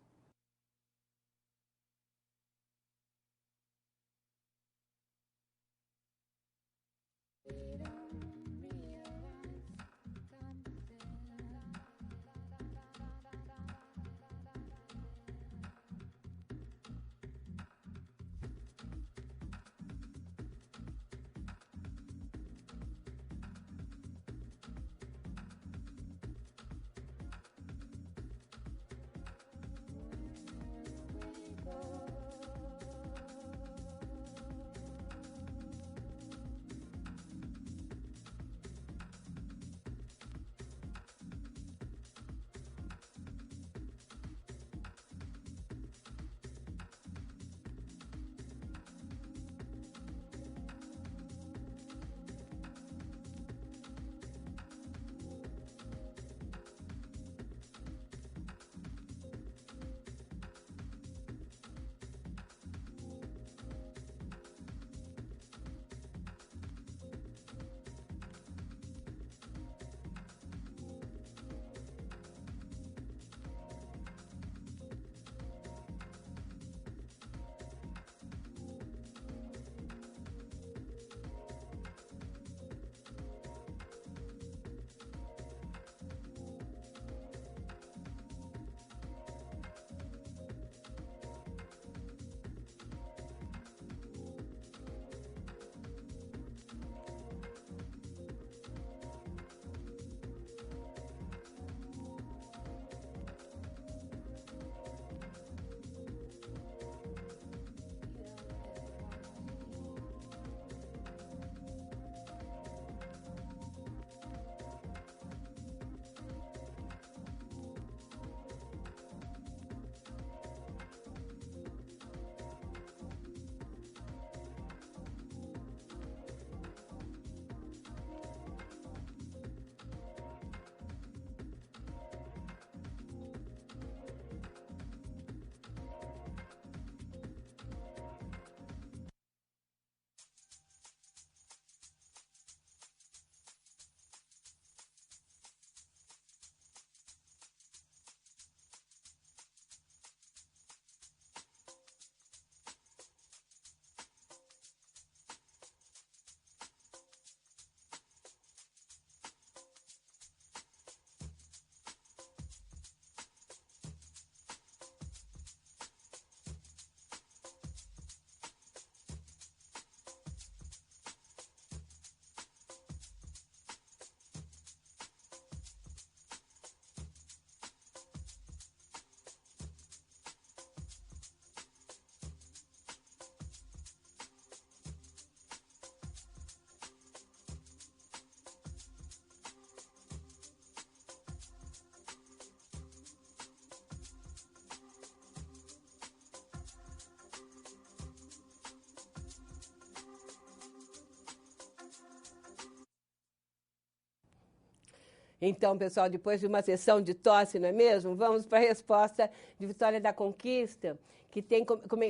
Então, pessoal, depois de uma sessão de tosse, não é mesmo? Vamos para a resposta de Vitória da Conquista, que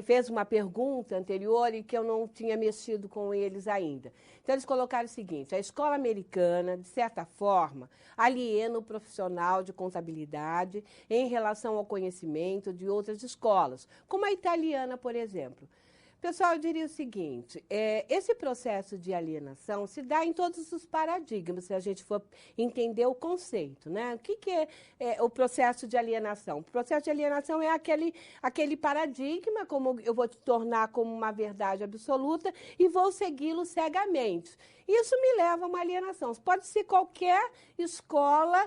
fez uma pergunta anterior e que eu não tinha mexido com eles ainda. Então, eles colocaram o seguinte: a escola americana, de certa forma, aliena o profissional de contabilidade em relação ao conhecimento de outras escolas, como a italiana, por exemplo. Pessoal, eu diria o seguinte, esse processo de alienação se dá em todos os paradigmas, se a gente for entender o conceito, né? O que é o processo de alienação? O processo de alienação é aquele paradigma, como eu vou te tornar como uma verdade absoluta e vou segui-lo cegamente. Isso me leva a uma alienação. Pode ser qualquer escola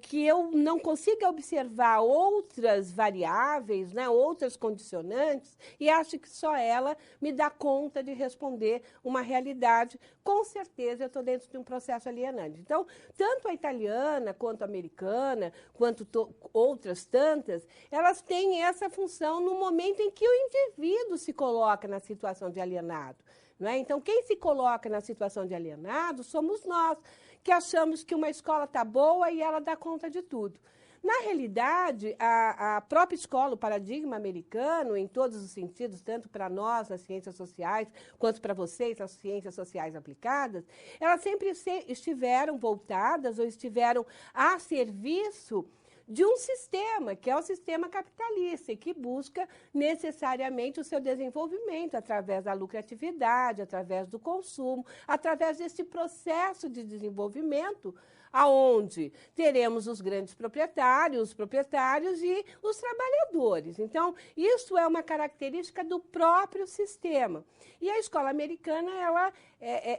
que eu não consiga observar outras variáveis, né, outras condicionantes, e acho que só ela me dá conta de responder uma realidade. Com certeza eu estou dentro de um processo alienante. Então, tanto a italiana, quanto a americana, quanto outras tantas, elas têm essa função no momento em que o indivíduo se coloca na situação de alienado. Não é? Então, quem se coloca na situação de alienado somos nós, que achamos que uma escola está boa e ela dá conta de tudo. Na realidade, a própria escola, o paradigma americano, em todos os sentidos, tanto para nós nas ciências sociais, quanto para vocês nas ciências sociais aplicadas, elas sempre estiveram voltadas ou estiveram a serviço de um sistema, que é o sistema capitalista, e que busca necessariamente o seu desenvolvimento através da lucratividade, através do consumo, através desse processo de desenvolvimento, aonde teremos os grandes proprietários e os trabalhadores. Então, isso é uma característica do próprio sistema. E a escola americana,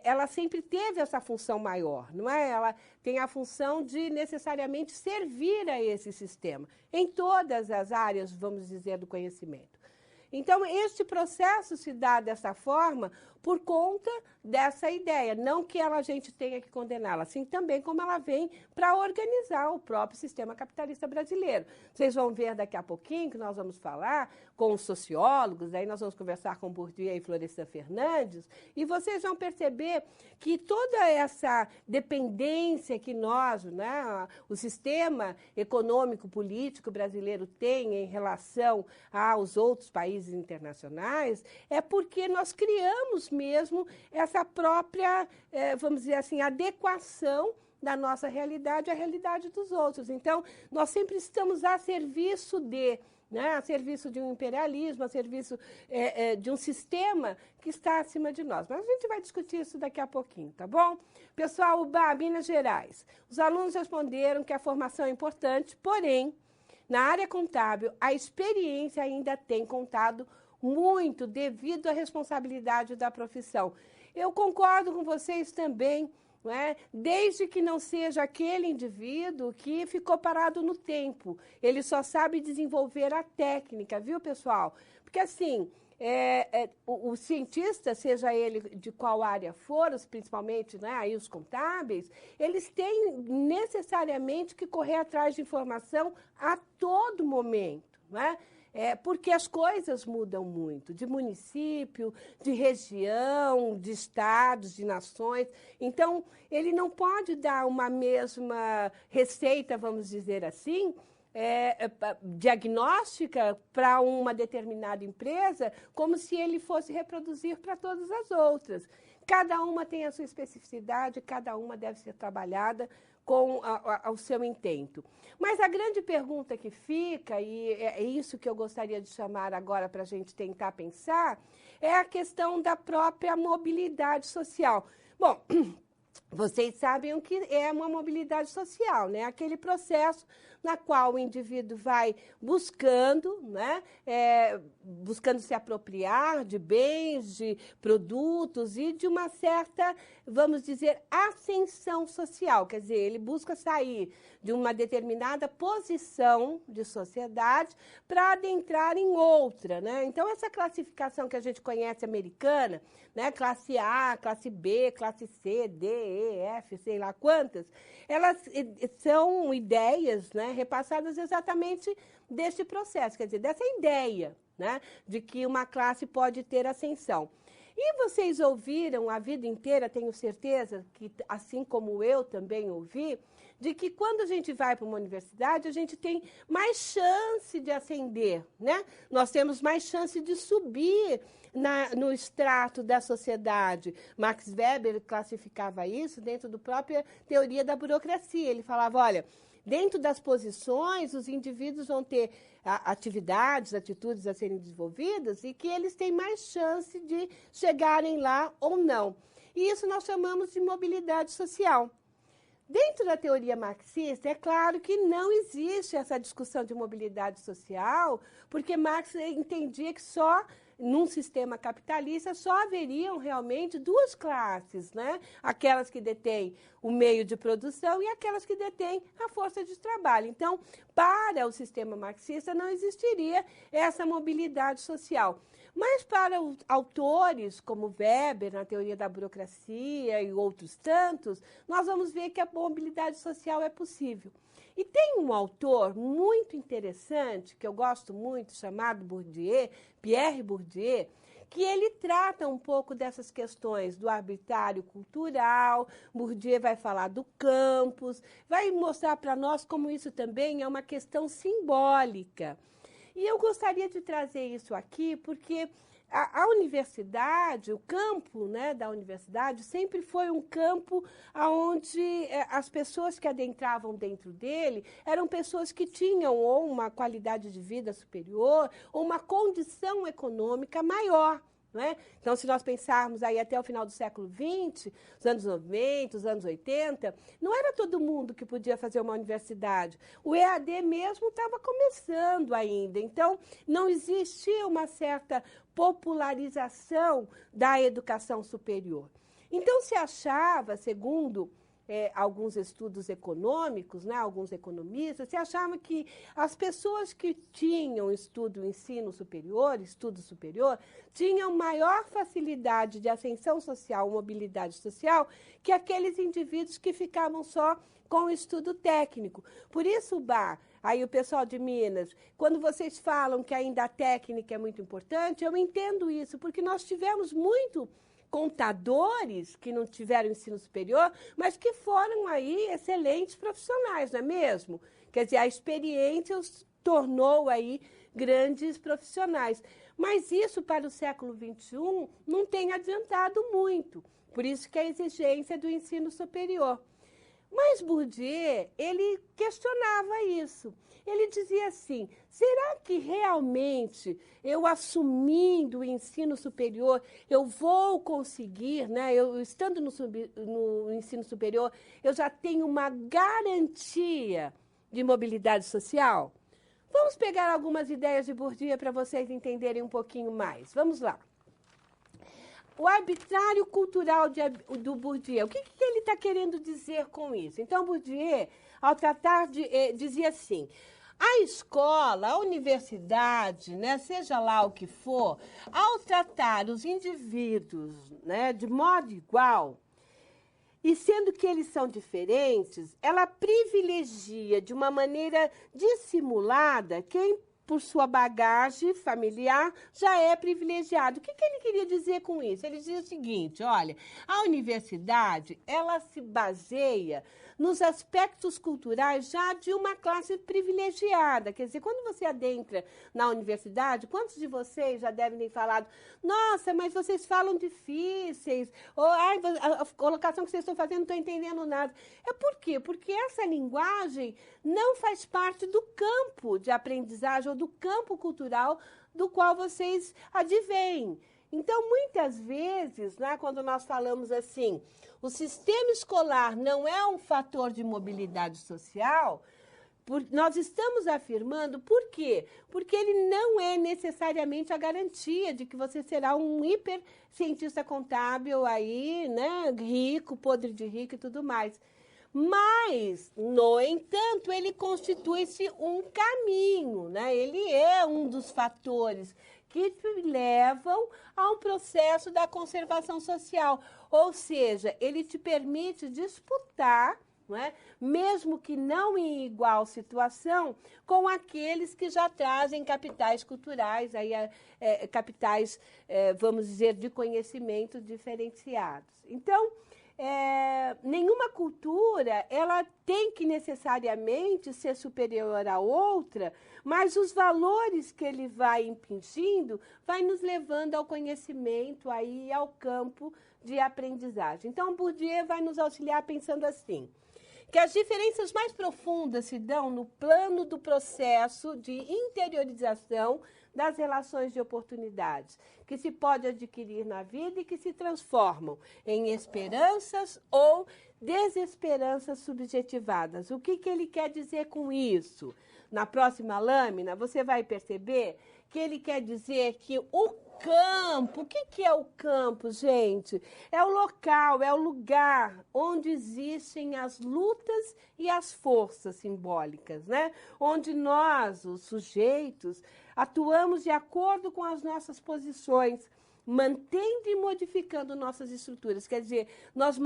ela sempre teve essa função maior, não é? Ela tem a função de necessariamente servir a esse sistema, em todas as áreas, vamos dizer, do conhecimento. Então, este processo se dá dessa forma por conta dessa ideia, não que a gente tenha que condená-la, assim também como ela vem para organizar o próprio sistema capitalista brasileiro. Vocês vão ver daqui a pouquinho que nós vamos falar com os sociólogos, aí nós vamos conversar com Bourdieu e Florestan Fernandes, e vocês vão perceber que toda essa dependência que nós, né, o sistema econômico-político brasileiro tem em relação aos outros países internacionais, é porque nós criamos mesmo essa própria, vamos dizer assim, adequação da nossa realidade à realidade dos outros. Então, nós sempre estamos a serviço a serviço de um imperialismo, a serviço de um sistema que está acima de nós. Mas a gente vai discutir isso daqui a pouquinho, tá bom? Pessoal, UBA, Minas Gerais. Os alunos responderam que a formação é importante, porém, na área contábil, a experiência ainda tem contado muito devido à responsabilidade da profissão. Eu concordo com vocês também, não é? Desde que não seja aquele indivíduo que ficou parado no tempo. Ele só sabe desenvolver a técnica, viu, pessoal? Porque, assim, o cientista, seja ele de qual área for, principalmente, né, aí os contábeis, eles têm necessariamente que correr atrás de informação a todo momento, não é? Porque as coisas mudam muito, de município, de região, de estados, de nações. Então, ele não pode dar uma mesma receita, vamos dizer assim, diagnóstica para uma determinada empresa, como se ele fosse reproduzir para todas as outras. Cada uma tem a sua especificidade, cada uma deve ser trabalhada com o seu intento. Mas a grande pergunta que fica, e é isso que eu gostaria de chamar agora para a gente tentar pensar, é a questão da própria mobilidade social. Bom, vocês sabem o que é uma mobilidade social, né? Aquele processo na qual o indivíduo vai buscando, né? Buscando se apropriar de bens, de produtos e de uma certa, vamos dizer, ascensão social. Quer dizer, ele busca sair de uma determinada posição de sociedade para adentrar em outra, né? Então, essa classificação que a gente conhece americana, né? Classe A, classe B, classe C, D, E, F, sei lá quantas, elas são ideias, né, repassadas exatamente deste processo, quer dizer, dessa ideia, né, de que uma classe pode ter ascensão. E vocês ouviram a vida inteira, tenho certeza que, assim como eu também ouvi, de que quando a gente vai para uma universidade, a gente tem mais chance de ascender, né? Nós temos mais chance de subir no extrato da sociedade. Max Weber classificava isso dentro da própria teoria da burocracia. Ele falava, olha, dentro das posições, os indivíduos vão ter atividades, atitudes a serem desenvolvidas e que eles têm mais chance de chegarem lá ou não. E isso nós chamamos de mobilidade social. Dentro da teoria marxista, é claro que não existe essa discussão de mobilidade social, porque Marx entendia que só num sistema capitalista só haveriam realmente duas classes, né? Aquelas que detêm o meio de produção e aquelas que detêm a força de trabalho. Então, para o sistema marxista não existiria essa mobilidade social. Mas para os autores como Weber, na teoria da burocracia e outros tantos, nós vamos ver que a mobilidade social é possível. E tem um autor muito interessante, que eu gosto muito, chamado Bourdieu, Pierre Bourdieu, que ele trata um pouco dessas questões do arbitrário cultural. Bourdieu vai falar do campus, vai mostrar para nós como isso também é uma questão simbólica. E eu gostaria de trazer isso aqui porque a universidade, o campo, né, da universidade, sempre foi um campo onde as pessoas que adentravam dentro dele eram pessoas que tinham ou uma qualidade de vida superior ou uma condição econômica maior. Não é? Então, se nós pensarmos aí até o final do século XX, os anos 90, os anos 80, não era todo mundo que podia fazer uma universidade. O EAD mesmo estava começando ainda. Então, não existia uma certa popularização da educação superior. Então, se achava, segundo alguns estudos econômicos, né, alguns economistas, se achava que as pessoas que tinham ensino superior, estudo superior, tinham maior facilidade de ascensão social, mobilidade social, que aqueles indivíduos que ficavam só com o estudo técnico. Por isso, aí o pessoal de Minas, quando vocês falam que ainda a técnica é muito importante, eu entendo isso, porque nós tivemos muito contadores que não tiveram ensino superior, mas que foram aí excelentes profissionais, não é mesmo? Quer dizer, a experiência os tornou aí grandes profissionais. Mas isso para o século XXI não tem adiantado muito. Por isso que a exigência do ensino superior. Mas Bourdieu, ele questionava isso. Ele dizia assim, será que realmente eu assumindo o ensino superior, eu vou conseguir, né? Eu estando no ensino superior, eu já tenho uma garantia de mobilidade social? Vamos pegar algumas ideias de Bourdieu para vocês entenderem um pouquinho mais. Vamos lá. O arbitrário cultural do Bourdieu, o que ele está querendo dizer com isso? Então, Bourdieu, ao tratar dizia assim, a escola, a universidade, né, seja lá o que for, ao tratar os indivíduos, né, de modo igual, e sendo que eles são diferentes, ela privilegia de uma maneira dissimulada quem, por sua bagagem familiar, já é privilegiado. O que ele queria dizer com isso? Ele dizia o seguinte, olha, a universidade, ela se baseia nos aspectos culturais já de uma classe privilegiada. Quer dizer, quando você adentra na universidade, quantos de vocês já devem ter falado, nossa, mas vocês falam difíceis, ou a colocação que vocês estão fazendo, não estou entendendo nada. É por quê? Porque essa linguagem não faz parte do campo de aprendizagem ou do campo cultural do qual vocês advêm. Então, muitas vezes, né, quando nós falamos assim, o sistema escolar não é um fator de mobilidade social, nós estamos afirmando, por quê? Porque ele não é necessariamente a garantia de que você será um hiper cientista contábil aí, né, rico, podre de rico e tudo mais. Mas, no entanto, ele constitui-se um caminho, né? Ele é um dos fatores que te levam a um processo da conservação social. Ou seja, ele te permite disputar, não é? Mesmo que não em igual situação, com aqueles que já trazem capitais culturais, aí, capitais, vamos dizer, de conhecimento diferenciados. Então, nenhuma cultura ela tem que necessariamente ser superior à outra, mas os valores que ele vai impingindo vai nos levando ao conhecimento, aí, ao campo de aprendizagem. Então, Bourdieu vai nos auxiliar pensando assim, que as diferenças mais profundas se dão no plano do processo de interiorização das relações de oportunidades, que se pode adquirir na vida e que se transformam em esperanças ou desesperanças subjetivadas. O que ele quer dizer com isso? Na próxima lâmina, você vai perceber que ele quer dizer que o campo, o que é o campo, gente? É o local, é o lugar onde existem as lutas e as forças simbólicas, né? Onde nós, os sujeitos, atuamos de acordo com as nossas posições, mantendo e modificando nossas estruturas. Quer dizer, nós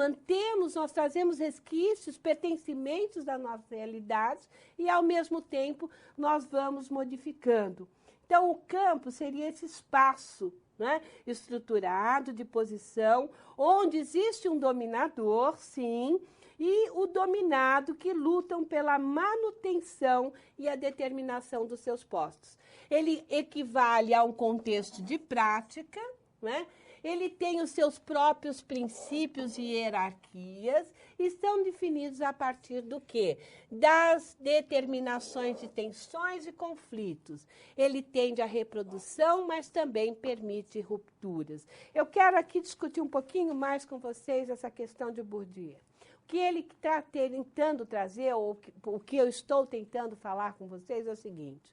trazemos resquícios, pertencimentos da nossa realidade e, ao mesmo tempo, nós vamos modificando. Então, o campo seria esse espaço, né, estruturado de posição, onde existe um dominador, sim, e o dominado que lutam pela manutenção e a determinação dos seus postos. Ele equivale a um contexto de prática, né? Ele tem os seus próprios princípios e hierarquias, e estão definidos a partir do quê? Das determinações de tensões e conflitos. Ele tende à reprodução, mas também permite rupturas. Eu quero aqui discutir um pouquinho mais com vocês essa questão de Bourdieu. O que ele está tentando trazer, ou o que eu estou tentando falar com vocês é o seguinte.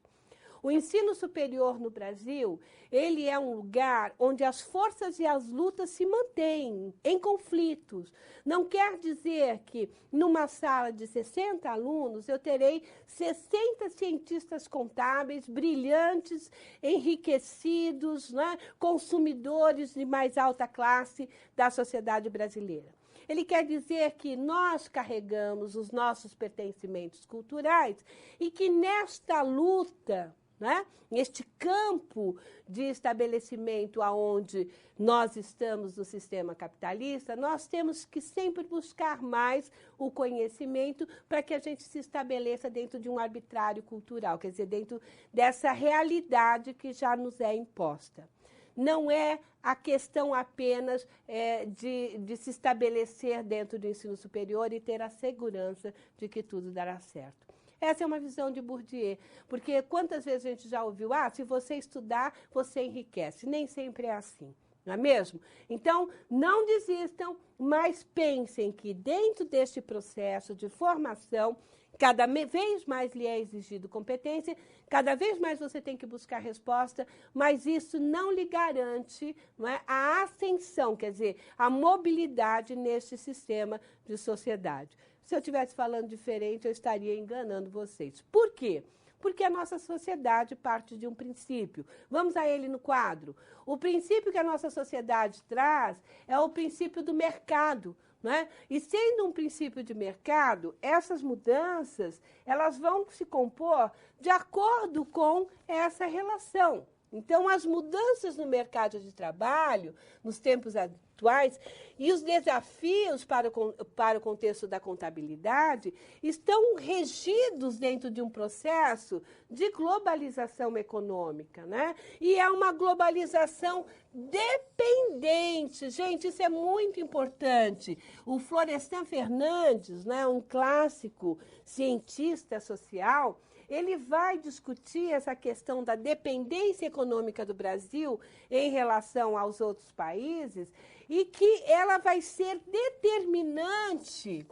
O ensino superior no Brasil, ele é um lugar onde as forças e as lutas se mantêm em conflitos. Não quer dizer que numa sala de 60 alunos eu terei 60 cientistas contábeis brilhantes, enriquecidos, né, consumidores de mais alta classe da sociedade brasileira. Ele quer dizer que nós carregamos os nossos pertencimentos culturais e que nesta luta, né, neste campo de estabelecimento aonde nós estamos no sistema capitalista, nós temos que sempre buscar mais o conhecimento para que a gente se estabeleça dentro de um arbitrário cultural, quer dizer, dentro dessa realidade que já nos é imposta. Não é a questão apenas de se estabelecer dentro do ensino superior e ter a segurança de que tudo dará certo. Essa é uma visão de Bourdieu, porque quantas vezes a gente já ouviu, se você estudar, você enriquece. Nem sempre é assim, não é mesmo? Então, não desistam, mas pensem que dentro deste processo de formação, cada vez mais lhe é exigido competência, cada vez mais você tem que buscar resposta, mas isso não lhe garante, não é, a ascensão, quer dizer, a mobilidade neste sistema de sociedade. Se eu estivesse falando diferente, eu estaria enganando vocês. Por quê? Porque a nossa sociedade parte de um princípio. Vamos a ele no quadro. O princípio que a nossa sociedade traz é o princípio do mercado. Né? E sendo um princípio de mercado, essas mudanças elas vão se compor de acordo com essa relação. Então, as mudanças no mercado de trabalho, nos tempos atuais, e os desafios para o contexto da contabilidade estão regidos dentro de um processo de globalização econômica, né? E é uma globalização dependente. Gente, isso é muito importante. O Florestan Fernandes, né, um clássico cientista social, ele vai discutir essa questão da dependência econômica do Brasil em relação aos outros países e que ela vai ser determinante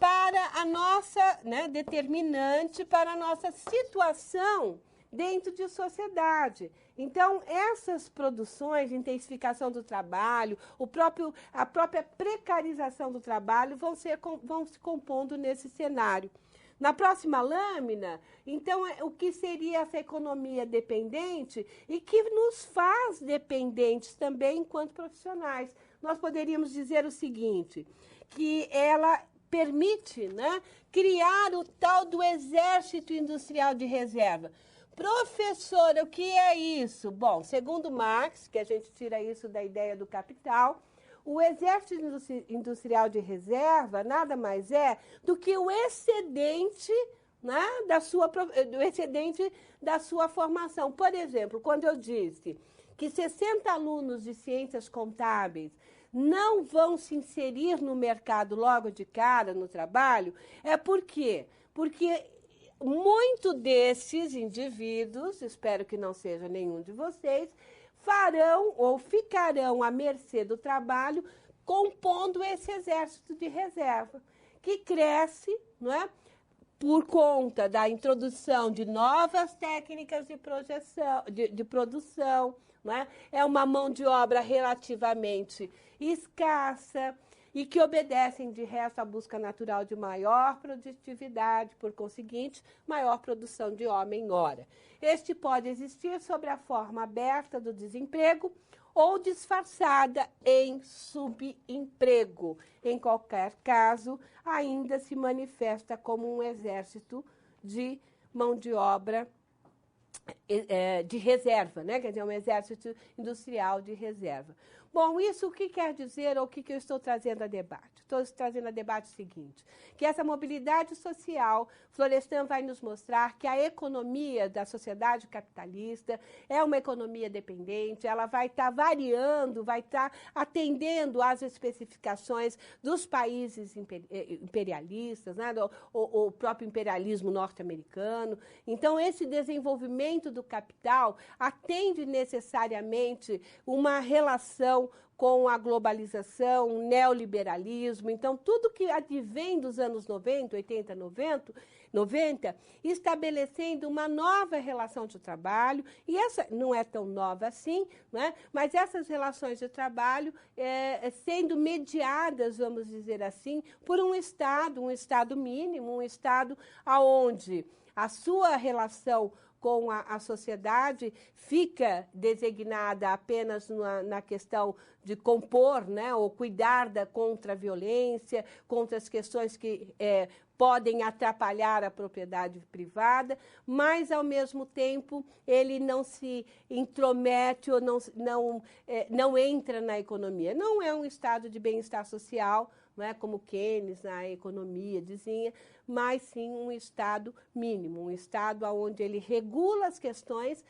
para a nossa, determinante para a nossa situação dentro de sociedade. Então, essas produções de intensificação do trabalho, a própria precarização do trabalho vão se compondo nesse cenário. Na próxima lâmina, então, o que seria essa economia dependente e que nos faz dependentes também enquanto profissionais. Nós poderíamos dizer o seguinte, que ela permite, né, criar o tal do exército industrial de reserva. Professora, o que é isso? Bom, segundo Marx, que a gente tira isso da ideia do Capital, o exército industrial de reserva nada mais é do que o excedente, né, do excedente da sua formação. Por exemplo, quando eu disse que 60 alunos de ciências contábeis não vão se inserir no mercado logo de cara, no trabalho, é por quê? Porque muito desses indivíduos, espero que não seja nenhum de vocês, farão ou ficarão à mercê do trabalho compondo esse exército de reserva, que cresce, não é? Por conta da introdução de novas técnicas de produção, não é? É uma mão de obra relativamente escassa e que obedecem, de resto, à busca natural de maior produtividade, por conseguinte, maior produção de homem-hora. Este pode existir sob a forma aberta do desemprego ou disfarçada em subemprego. Em qualquer caso, ainda se manifesta como um exército de mão de obra de reserva, né? Quer dizer, um exército industrial de reserva. Bom, isso o que quer dizer, ou o que eu estou trazendo a debate? Estou trazendo a debate o seguinte, que essa mobilidade social, Florestan vai nos mostrar que a economia da sociedade capitalista é uma economia dependente, ela vai estar variando, vai estar atendendo às especificações dos países imperialistas, né? o próprio imperialismo norte-americano. Então, esse desenvolvimento do capital atende necessariamente uma relação com a globalização, o neoliberalismo. Então, tudo que advém dos anos 90, 80, 90, estabelecendo uma nova relação de trabalho, e essa não é tão nova assim, né? Mas essas relações de trabalho sendo mediadas, vamos dizer assim, por um Estado mínimo, um Estado onde a sua relação com a sociedade fica designada apenas na questão de compor, né, ou cuidar contra a violência, contra as questões que podem atrapalhar a propriedade privada, mas, ao mesmo tempo, ele não se intromete ou não entra na economia. Não é um estado de bem-estar social, não é como Keynes, na economia, dizia, mas sim um estado mínimo, um estado onde ele regula as questões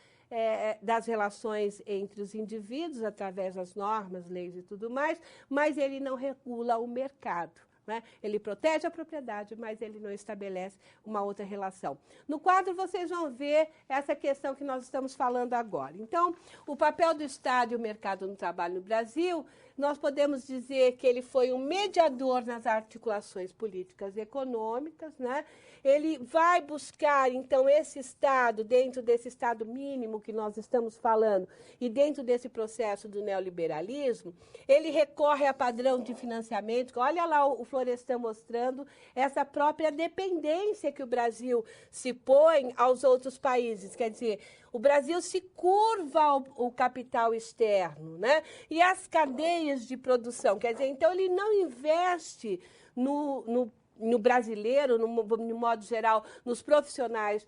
das relações entre os indivíduos, através das normas, leis e tudo mais, mas ele não regula o mercado. Né? Ele protege a propriedade, mas ele não estabelece uma outra relação. No quadro, vocês vão ver essa questão que nós estamos falando agora. Então, o papel do Estado e o mercado no trabalho no Brasil, nós podemos dizer que ele foi um mediador nas articulações políticas e econômicas, né? Ele vai buscar, então, esse Estado, dentro desse Estado mínimo que nós estamos falando, e dentro desse processo do neoliberalismo, ele recorre a padrão de financiamento. Olha lá o Florestan mostrando essa própria dependência que o Brasil se põe aos outros países. Quer dizer, o Brasil se curva ao capital externo, né? E as cadeias de produção. Quer dizer, então, ele não investe no brasileiro, no modo geral, nos profissionais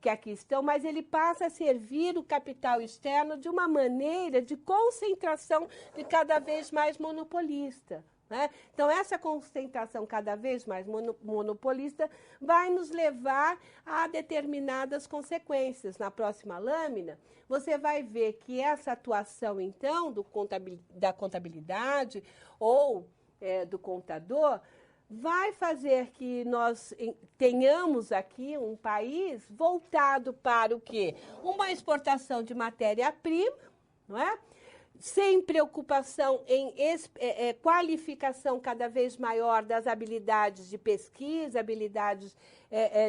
que aqui estão, mas ele passa a servir o capital externo de uma maneira de concentração de cada vez mais monopolista. Né? Então, essa concentração cada vez mais monopolista vai nos levar a determinadas consequências. Na próxima lâmina, você vai ver que essa atuação, então, da contabilidade ou do contador vai fazer que nós tenhamos aqui um país voltado para o quê? Uma exportação de matéria-prima, não é? Sem preocupação em qualificação cada vez maior das habilidades de pesquisa, habilidades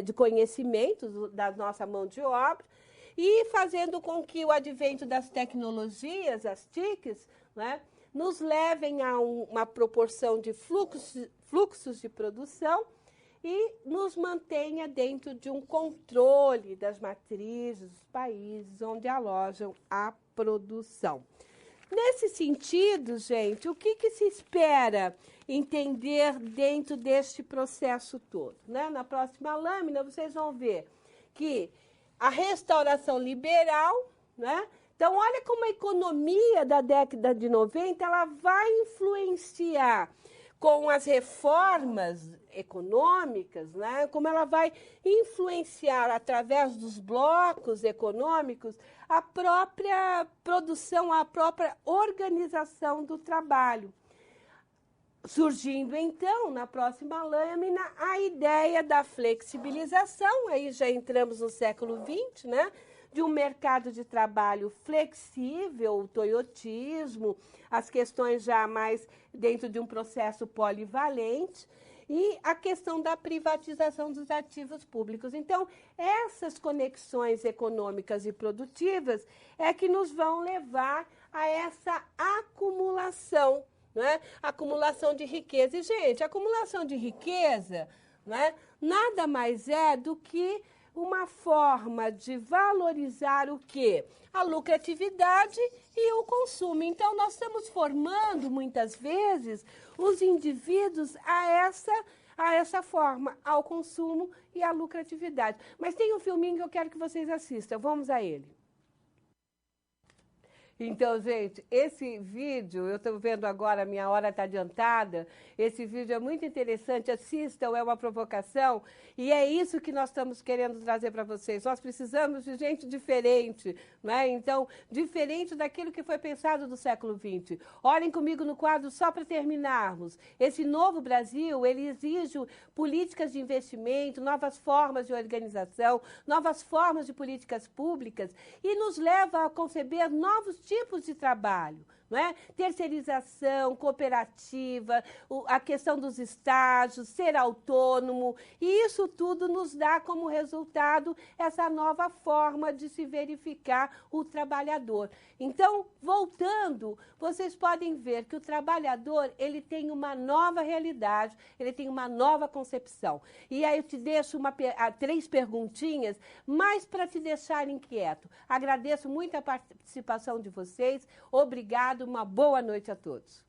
de conhecimento da nossa mão de obra, e fazendo com que o advento das tecnologias, as TICs, né, nos levem a uma proporção de fluxos de produção e nos mantenha dentro de um controle das matrizes, dos países onde alojam a produção. Nesse sentido, gente, o que se espera entender dentro deste processo todo? Né? Na próxima lâmina, vocês vão ver que a restauração liberal, né, Então, olha como a economia da década de 90 ela vai influenciar com as reformas econômicas, né? Como ela vai influenciar através dos blocos econômicos a própria produção, a própria organização do trabalho. Surgindo, então, na próxima lâmina, a ideia da flexibilização, aí já entramos no século XX, né? De um mercado de trabalho flexível, o toyotismo, as questões já mais dentro de um processo polivalente, e a questão da privatização dos ativos públicos. Então, essas conexões econômicas e produtivas é que nos vão levar a essa acumulação, né? Acumulação de riqueza. E, gente, acumulação de riqueza, né? Nada mais é do que uma forma de valorizar o quê? A lucratividade e o consumo. Então, nós estamos formando, muitas vezes, os indivíduos a essa forma, ao consumo e à lucratividade. Mas tem um filminho que eu quero que vocês assistam. Vamos a ele. Então, gente, esse vídeo, eu estou vendo agora, a minha hora está adiantada, esse vídeo é muito interessante, assistam, é uma provocação, e é isso que nós estamos querendo trazer para vocês. Nós precisamos de gente diferente, não é? Então, diferente daquilo que foi pensado do século XX. Olhem comigo no quadro só para terminarmos. Esse novo Brasil, ele exige políticas de investimento, novas formas de organização, novas formas de políticas públicas, e nos leva a conceber novos tipos de trabalho, não é? Terceirização, cooperativa, a questão dos estágios, ser autônomo, e isso tudo nos dá como resultado essa nova forma de se verificar o trabalhador. Então, voltando, vocês podem ver que o trabalhador, ele tem uma nova realidade, ele tem uma nova concepção. E aí eu te deixo 3 perguntinhas, mais para te deixar inquieto. Agradeço muito a participação de vocês, obrigado, uma boa noite a todos.